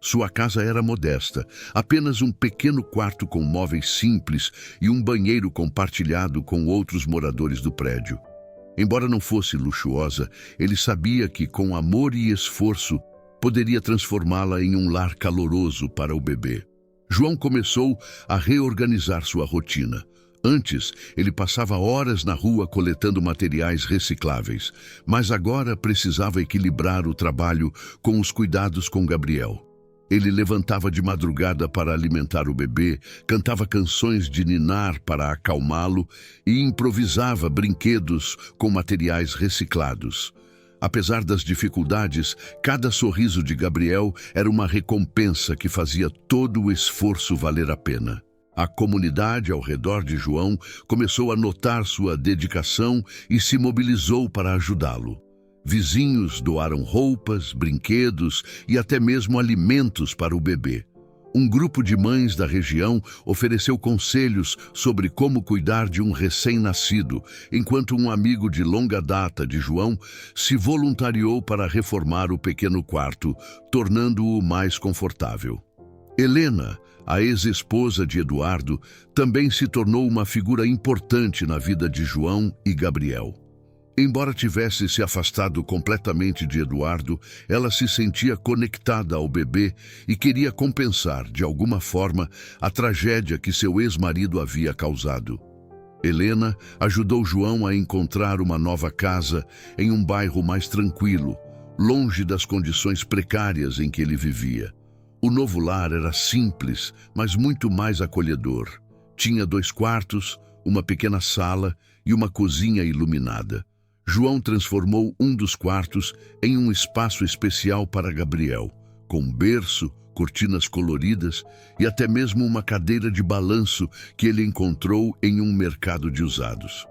Sua casa era modesta, apenas um pequeno quarto com móveis simples e um banheiro compartilhado com outros moradores do prédio. Embora não fosse luxuosa, ele sabia que, com amor e esforço, poderia transformá-la em um lar caloroso para o bebê. João começou a reorganizar sua rotina. Antes, ele passava horas na rua coletando materiais recicláveis, mas agora precisava equilibrar o trabalho com os cuidados com Gabriel. Ele levantava de madrugada para alimentar o bebê, cantava canções de ninar para acalmá-lo e improvisava brinquedos com materiais reciclados. Apesar das dificuldades, cada sorriso de Gabriel era uma recompensa que fazia todo o esforço valer a pena. A comunidade ao redor de João começou a notar sua dedicação e se mobilizou para ajudá-lo. Vizinhos doaram roupas, brinquedos e até mesmo alimentos para o bebê. Um grupo de mães da região ofereceu conselhos sobre como cuidar de um recém-nascido, enquanto um amigo de longa data de João se voluntariou para reformar o pequeno quarto, tornando-o mais confortável. Helena, a ex-esposa de Eduardo, também se tornou uma figura importante na vida de João e Gabriel. Embora tivesse se afastado completamente de Eduardo, ela se sentia conectada ao bebê e queria compensar, de alguma forma, a tragédia que seu ex-marido havia causado. Helena ajudou João a encontrar uma nova casa em um bairro mais tranquilo, longe das condições precárias em que ele vivia. O novo lar era simples, mas muito mais acolhedor. Tinha 2 quartos, uma pequena sala e uma cozinha iluminada. João transformou um dos quartos em um espaço especial para Gabriel, com berço, cortinas coloridas e até mesmo uma cadeira de balanço que ele encontrou em um mercado de usados.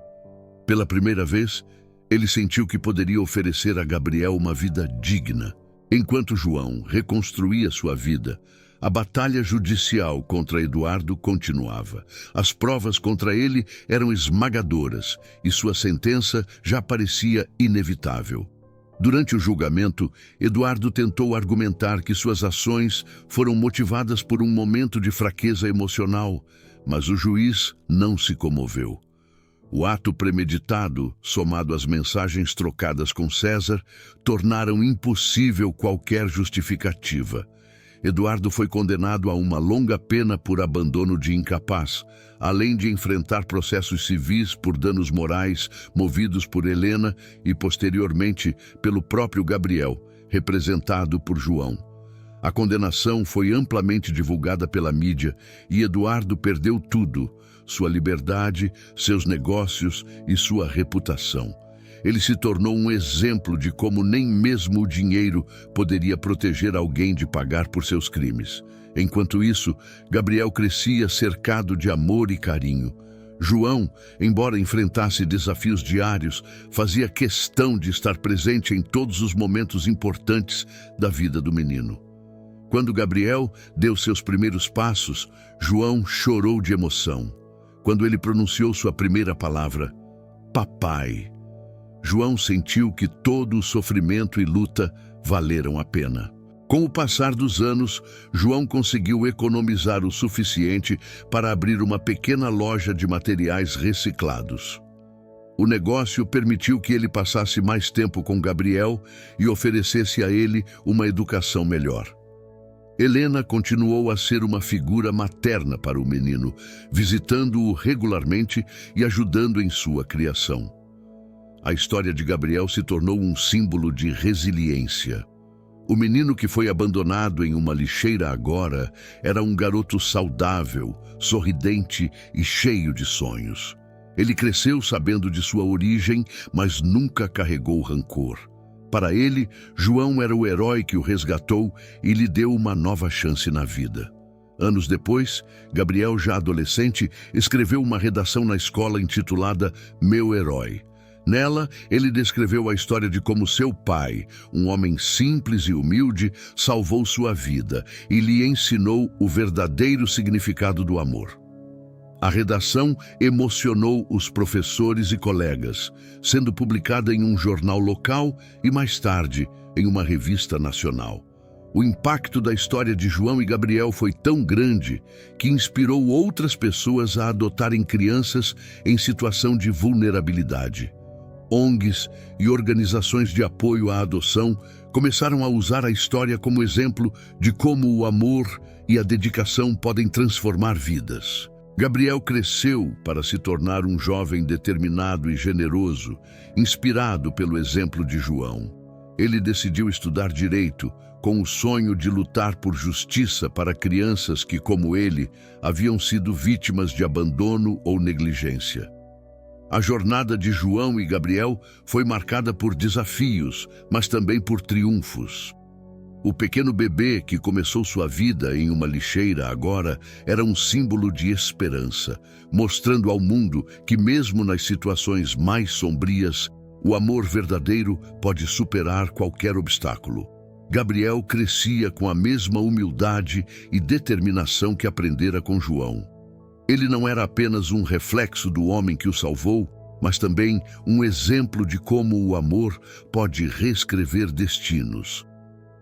Pela primeira vez, ele sentiu que poderia oferecer a Gabriel uma vida digna. Enquanto João reconstruía sua vida, a batalha judicial contra Eduardo continuava. As provas contra ele eram esmagadoras e sua sentença já parecia inevitável. Durante o julgamento, Eduardo tentou argumentar que suas ações foram motivadas por um momento de fraqueza emocional, mas o juiz não se comoveu. O ato premeditado, somado às mensagens trocadas com César, tornaram impossível qualquer justificativa. Eduardo foi condenado a uma longa pena por abandono de incapaz, além de enfrentar processos civis por danos morais movidos por Helena e, posteriormente, pelo próprio Gabriel, representado por João. A condenação foi amplamente divulgada pela mídia e Eduardo perdeu tudo: sua liberdade, seus negócios e sua reputação. Ele se tornou um exemplo de como nem mesmo o dinheiro poderia proteger alguém de pagar por seus crimes. Enquanto isso, Gabriel crescia cercado de amor e carinho. João, embora enfrentasse desafios diários, fazia questão de estar presente em todos os momentos importantes da vida do menino. Quando Gabriel deu seus primeiros passos, João chorou de emoção. Quando ele pronunciou sua primeira palavra, papai, João sentiu que todo o sofrimento e luta valeram a pena. Com o passar dos anos, João conseguiu economizar o suficiente para abrir uma pequena loja de materiais reciclados. O negócio permitiu que ele passasse mais tempo com Gabriel e oferecesse a ele uma educação melhor. Helena continuou a ser uma figura materna para o menino, visitando-o regularmente e ajudando em sua criação. A história de Gabriel se tornou um símbolo de resiliência. O menino que foi abandonado em uma lixeira agora era um garoto saudável, sorridente e cheio de sonhos. Ele cresceu sabendo de sua origem, mas nunca carregou rancor. Para ele, João era o herói que o resgatou e lhe deu uma nova chance na vida. Anos depois, Gabriel, já adolescente, escreveu uma redação na escola intitulada Meu Herói. Nela, ele descreveu a história de como seu pai, um homem simples e humilde, salvou sua vida e lhe ensinou o verdadeiro significado do amor. A redação emocionou os professores e colegas, sendo publicada em um jornal local e, mais tarde, em uma revista nacional. O impacto da história de João e Gabriel foi tão grande que inspirou outras pessoas a adotarem crianças em situação de vulnerabilidade. ONGs e organizações de apoio à adoção começaram a usar a história como exemplo de como o amor e a dedicação podem transformar vidas. Gabriel cresceu para se tornar um jovem determinado e generoso, inspirado pelo exemplo de João. Ele decidiu estudar direito, com o sonho de lutar por justiça para crianças que, como ele, haviam sido vítimas de abandono ou negligência. A jornada de João e Gabriel foi marcada por desafios, mas também por triunfos. O pequeno bebê que começou sua vida em uma lixeira agora era um símbolo de esperança, mostrando ao mundo que mesmo nas situações mais sombrias, o amor verdadeiro pode superar qualquer obstáculo. Gabriel crescia com a mesma humildade e determinação que aprendera com João. Ele não era apenas um reflexo do homem que o salvou, mas também um exemplo de como o amor pode reescrever destinos.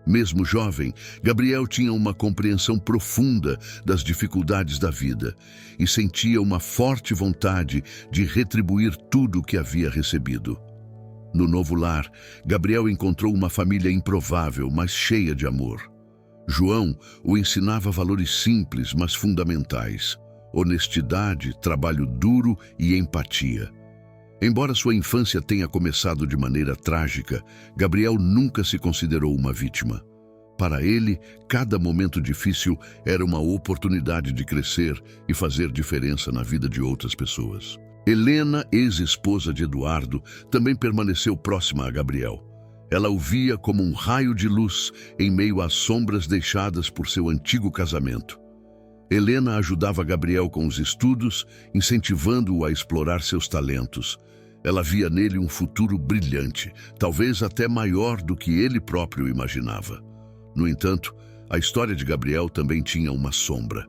Mesmo jovem, Gabriel tinha uma compreensão profunda das dificuldades da vida e sentia uma forte vontade de retribuir tudo o que havia recebido. No novo lar, Gabriel encontrou uma família improvável, mas cheia de amor. João o ensinava valores simples, mas fundamentais: honestidade, trabalho duro e empatia. Embora sua infância tenha começado de maneira trágica, Gabriel nunca se considerou uma vítima. Para ele, cada momento difícil era uma oportunidade de crescer e fazer diferença na vida de outras pessoas. Helena, ex-esposa de Eduardo, também permaneceu próxima a Gabriel. Ela o via como um raio de luz em meio às sombras deixadas por seu antigo casamento. Helena ajudava Gabriel com os estudos, incentivando-o a explorar seus talentos. Ela via nele um futuro brilhante, talvez até maior do que ele próprio imaginava. No entanto, a história de Gabriel também tinha uma sombra: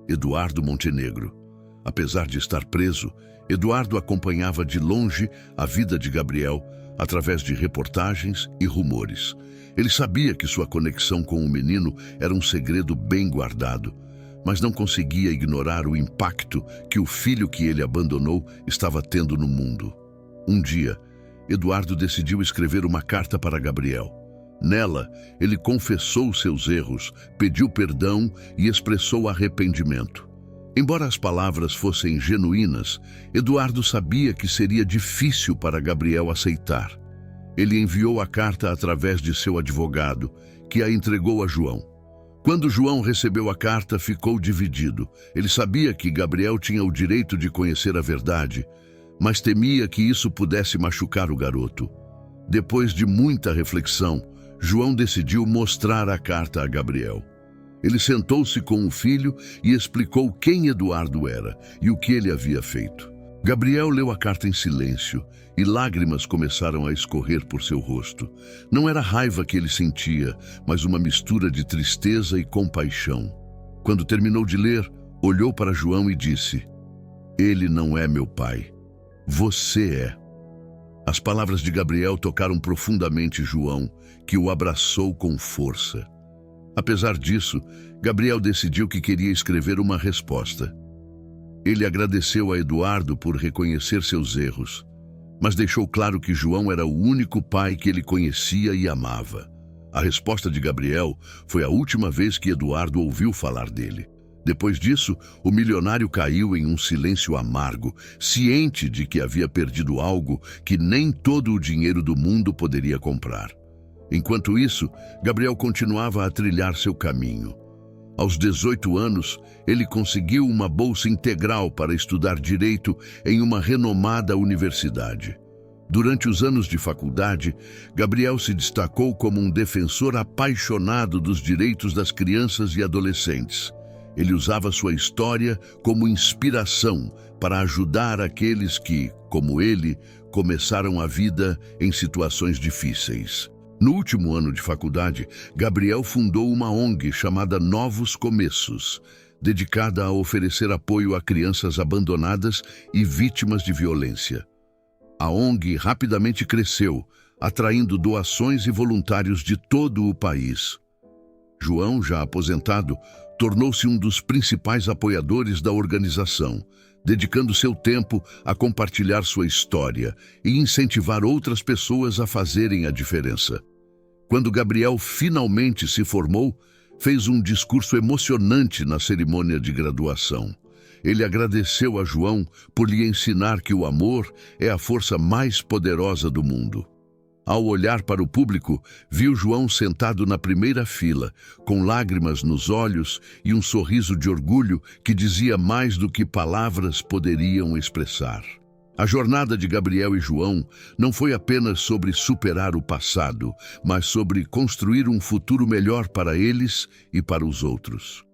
Eduardo Montenegro. Apesar de estar preso, Eduardo acompanhava de longe a vida de Gabriel através de reportagens e rumores. Ele sabia que sua conexão com o menino era um segredo bem guardado, mas não conseguia ignorar o impacto que o filho que ele abandonou estava tendo no mundo. Um dia, Eduardo decidiu escrever uma carta para Gabriel. Nela, ele confessou seus erros, pediu perdão e expressou arrependimento. Embora as palavras fossem genuínas, Eduardo sabia que seria difícil para Gabriel aceitar. Ele enviou a carta através de seu advogado, que a entregou a João. Quando João recebeu a carta, ficou dividido. Ele sabia que Gabriel tinha o direito de conhecer a verdade, mas temia que isso pudesse machucar o garoto. Depois de muita reflexão, João decidiu mostrar a carta a Gabriel. Ele sentou-se com o filho e explicou quem Eduardo era e o que ele havia feito. Gabriel leu a carta em silêncio e lágrimas começaram a escorrer por seu rosto. Não era raiva que ele sentia, mas uma mistura de tristeza e compaixão. Quando terminou de ler, olhou para João e disse: "Ele não é meu pai. Você é." As palavras de Gabriel tocaram profundamente João, que o abraçou com força. Apesar disso, Gabriel decidiu que queria escrever uma resposta. Ele agradeceu a Eduardo por reconhecer seus erros, mas deixou claro que João era o único pai que ele conhecia e amava. A resposta de Gabriel foi a última vez que Eduardo ouviu falar dele. Depois disso, o milionário caiu em um silêncio amargo, ciente de que havia perdido algo que nem todo o dinheiro do mundo poderia comprar. Enquanto isso, Gabriel continuava a trilhar seu caminho. Aos 18 anos, ele conseguiu uma bolsa integral para estudar direito em uma renomada universidade. Durante os anos de faculdade, Gabriel se destacou como um defensor apaixonado dos direitos das crianças e adolescentes. Ele usava sua história como inspiração para ajudar aqueles que, como ele, começaram a vida em situações difíceis. No último ano de faculdade, Gabriel fundou uma ONG chamada Novos Começos, dedicada a oferecer apoio a crianças abandonadas e vítimas de violência. A ONG rapidamente cresceu, atraindo doações e voluntários de todo o país. João, já aposentado, tornou-se um dos principais apoiadores da organização, dedicando seu tempo a compartilhar sua história e incentivar outras pessoas a fazerem a diferença. Quando Gabriel finalmente se formou, fez um discurso emocionante na cerimônia de graduação. Ele agradeceu a João por lhe ensinar que o amor é a força mais poderosa do mundo. Ao olhar para o público, viu João sentado na primeira fila, com lágrimas nos olhos e um sorriso de orgulho que dizia mais do que palavras poderiam expressar. A jornada de Gabriel e João não foi apenas sobre superar o passado, mas sobre construir um futuro melhor para eles e para os outros.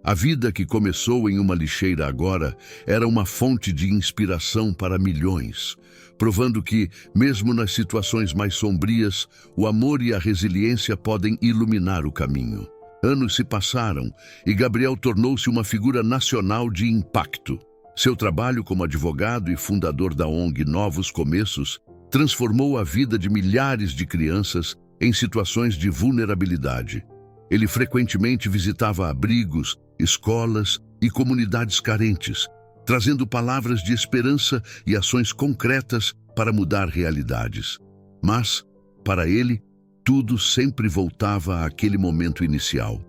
A vida que começou em uma lixeira agora era uma fonte de inspiração para milhões, provando que, mesmo nas situações mais sombrias, o amor e a resiliência podem iluminar o caminho. Anos se passaram e Gabriel tornou-se uma figura nacional de impacto. Seu trabalho como advogado e fundador da ONG Novos Começos transformou a vida de milhares de crianças em situações de vulnerabilidade. Ele frequentemente visitava abrigos, escolas e comunidades carentes, trazendo palavras de esperança e ações concretas para mudar realidades. Mas, para ele, tudo sempre voltava àquele momento inicial,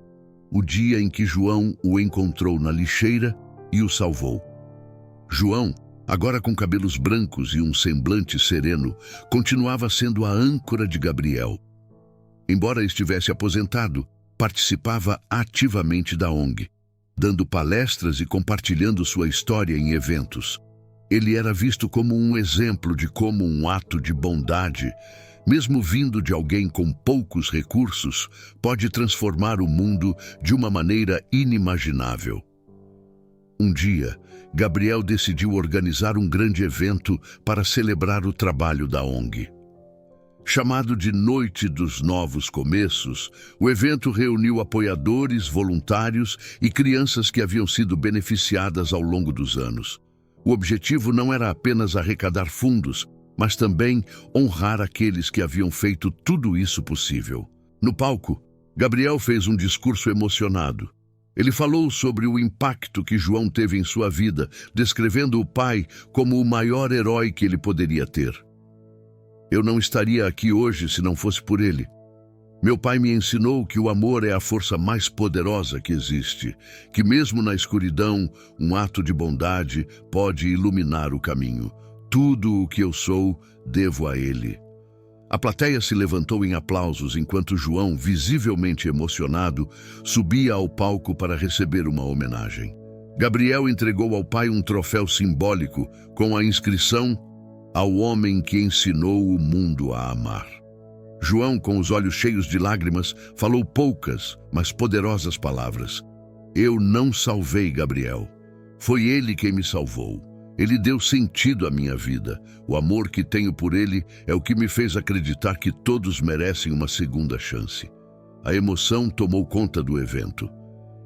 o dia em que João o encontrou na lixeira e o salvou. João, agora com cabelos brancos e um semblante sereno, continuava sendo a âncora de Gabriel. Embora estivesse aposentado, participava ativamente da ONG, dando palestras e compartilhando sua história em eventos. Ele era visto como um exemplo de como um ato de bondade, mesmo vindo de alguém com poucos recursos, pode transformar o mundo de uma maneira inimaginável. Um dia, Gabriel decidiu organizar um grande evento para celebrar o trabalho da ONG. Chamado de Noite dos Novos Começos, o evento reuniu apoiadores, voluntários e crianças que haviam sido beneficiadas ao longo dos anos. O objetivo não era apenas arrecadar fundos, mas também honrar aqueles que haviam feito tudo isso possível. No palco, Gabriel fez um discurso emocionado. Ele falou sobre o impacto que João teve em sua vida, descrevendo o pai como o maior herói que ele poderia ter. Eu não estaria aqui hoje se não fosse por ele. Meu pai me ensinou que o amor é a força mais poderosa que existe, que mesmo na escuridão, um ato de bondade pode iluminar o caminho. Tudo o que eu sou, devo a ele. A plateia se levantou em aplausos enquanto João, visivelmente emocionado, subia ao palco para receber uma homenagem. Gabriel entregou ao pai um troféu simbólico com a inscrição "Ao homem que ensinou o mundo a amar". João, com os olhos cheios de lágrimas, falou poucas, mas poderosas palavras. Eu não salvei Gabriel. Foi ele quem me salvou. Ele deu sentido à minha vida. O amor que tenho por ele é o que me fez acreditar que todos merecem uma segunda chance. A emoção tomou conta do evento.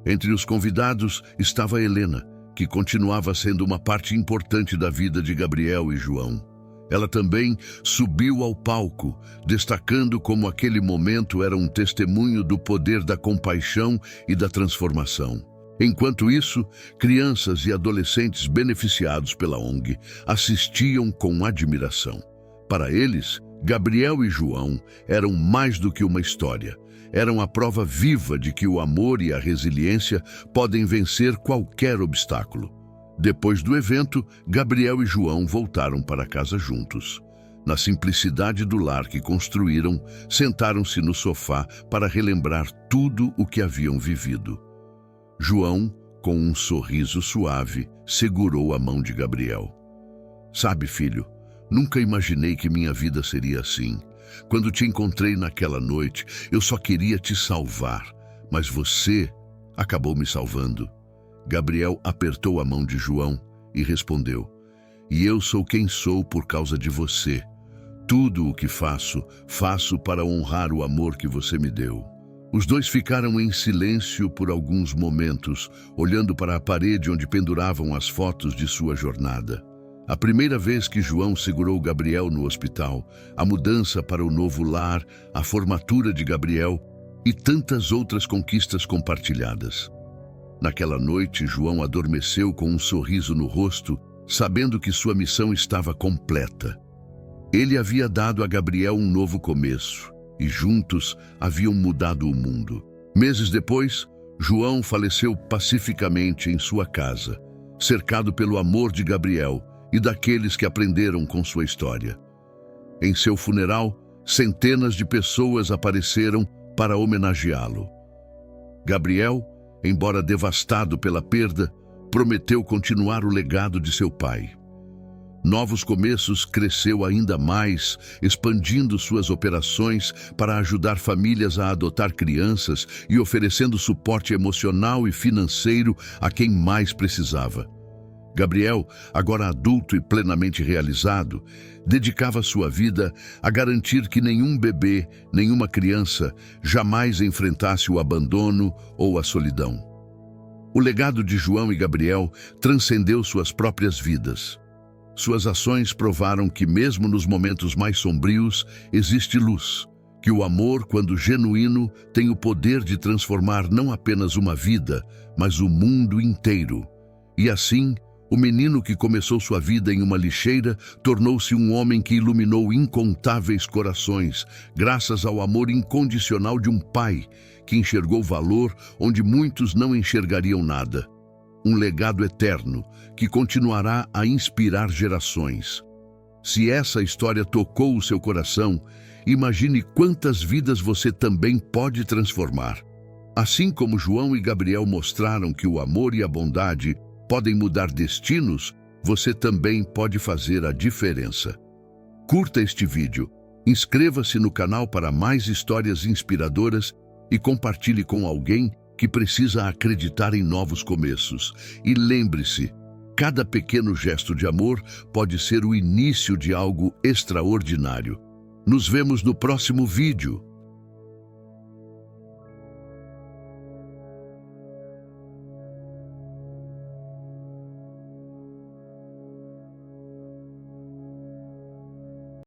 Entre os convidados estava Helena, que continuava sendo uma parte importante da vida de Gabriel e João. Ela também subiu ao palco, destacando como aquele momento era um testemunho do poder da compaixão e da transformação. Enquanto isso, crianças e adolescentes beneficiados pela ONG assistiam com admiração. Para eles, Gabriel e João eram mais do que uma história. Eram a prova viva de que o amor e a resiliência podem vencer qualquer obstáculo. Depois do evento, Gabriel e João voltaram para casa juntos. Na simplicidade do lar que construíram, sentaram-se no sofá para relembrar tudo o que haviam vivido. João, com um sorriso suave, segurou a mão de Gabriel. Sabe, filho, nunca imaginei que minha vida seria assim. Quando te encontrei naquela noite, eu só queria te salvar, mas você acabou me salvando. Gabriel apertou a mão de João e respondeu: E eu sou quem sou por causa de você. Tudo o que faço, faço para honrar o amor que você me deu. Os dois ficaram em silêncio por alguns momentos, olhando para a parede onde penduravam as fotos de sua jornada. A primeira vez que João segurou Gabriel no hospital, a mudança para o novo lar, a formatura de Gabriel e tantas outras conquistas compartilhadas. Naquela noite, João adormeceu com um sorriso no rosto, sabendo que sua missão estava completa. Ele havia dado a Gabriel um novo começo, e juntos haviam mudado o mundo. Meses depois, João faleceu pacificamente em sua casa, cercado pelo amor de Gabriel e daqueles que aprenderam com sua história. Em seu funeral, centenas de pessoas apareceram para homenageá-lo. Gabriel, embora devastado pela perda, prometeu continuar o legado de seu pai. Novos Começos cresceu ainda mais, expandindo suas operações para ajudar famílias a adotar crianças e oferecendo suporte emocional e financeiro a quem mais precisava. Gabriel, agora adulto e plenamente realizado, dedicava sua vida a garantir que nenhum bebê, nenhuma criança, jamais enfrentasse o abandono ou a solidão. O legado de João e Gabriel transcendeu suas próprias vidas. Suas ações provaram que, mesmo nos momentos mais sombrios, existe luz, que o amor, quando genuíno, tem o poder de transformar não apenas uma vida, mas o mundo inteiro. E assim, o menino que começou sua vida em uma lixeira tornou-se um homem que iluminou incontáveis corações, graças ao amor incondicional de um pai que enxergou valor onde muitos não enxergariam nada. Um legado eterno que continuará a inspirar gerações. Se essa história tocou o seu coração, imagine quantas vidas você também pode transformar. Assim como João e Gabriel mostraram que o amor e a bondade podem mudar destinos, você também pode fazer a diferença. Curta este vídeo, inscreva-se no canal para mais histórias inspiradoras e compartilhe com alguém que precisa acreditar em novos começos. E lembre-se, cada pequeno gesto de amor pode ser o início de algo extraordinário. Nos vemos no próximo vídeo.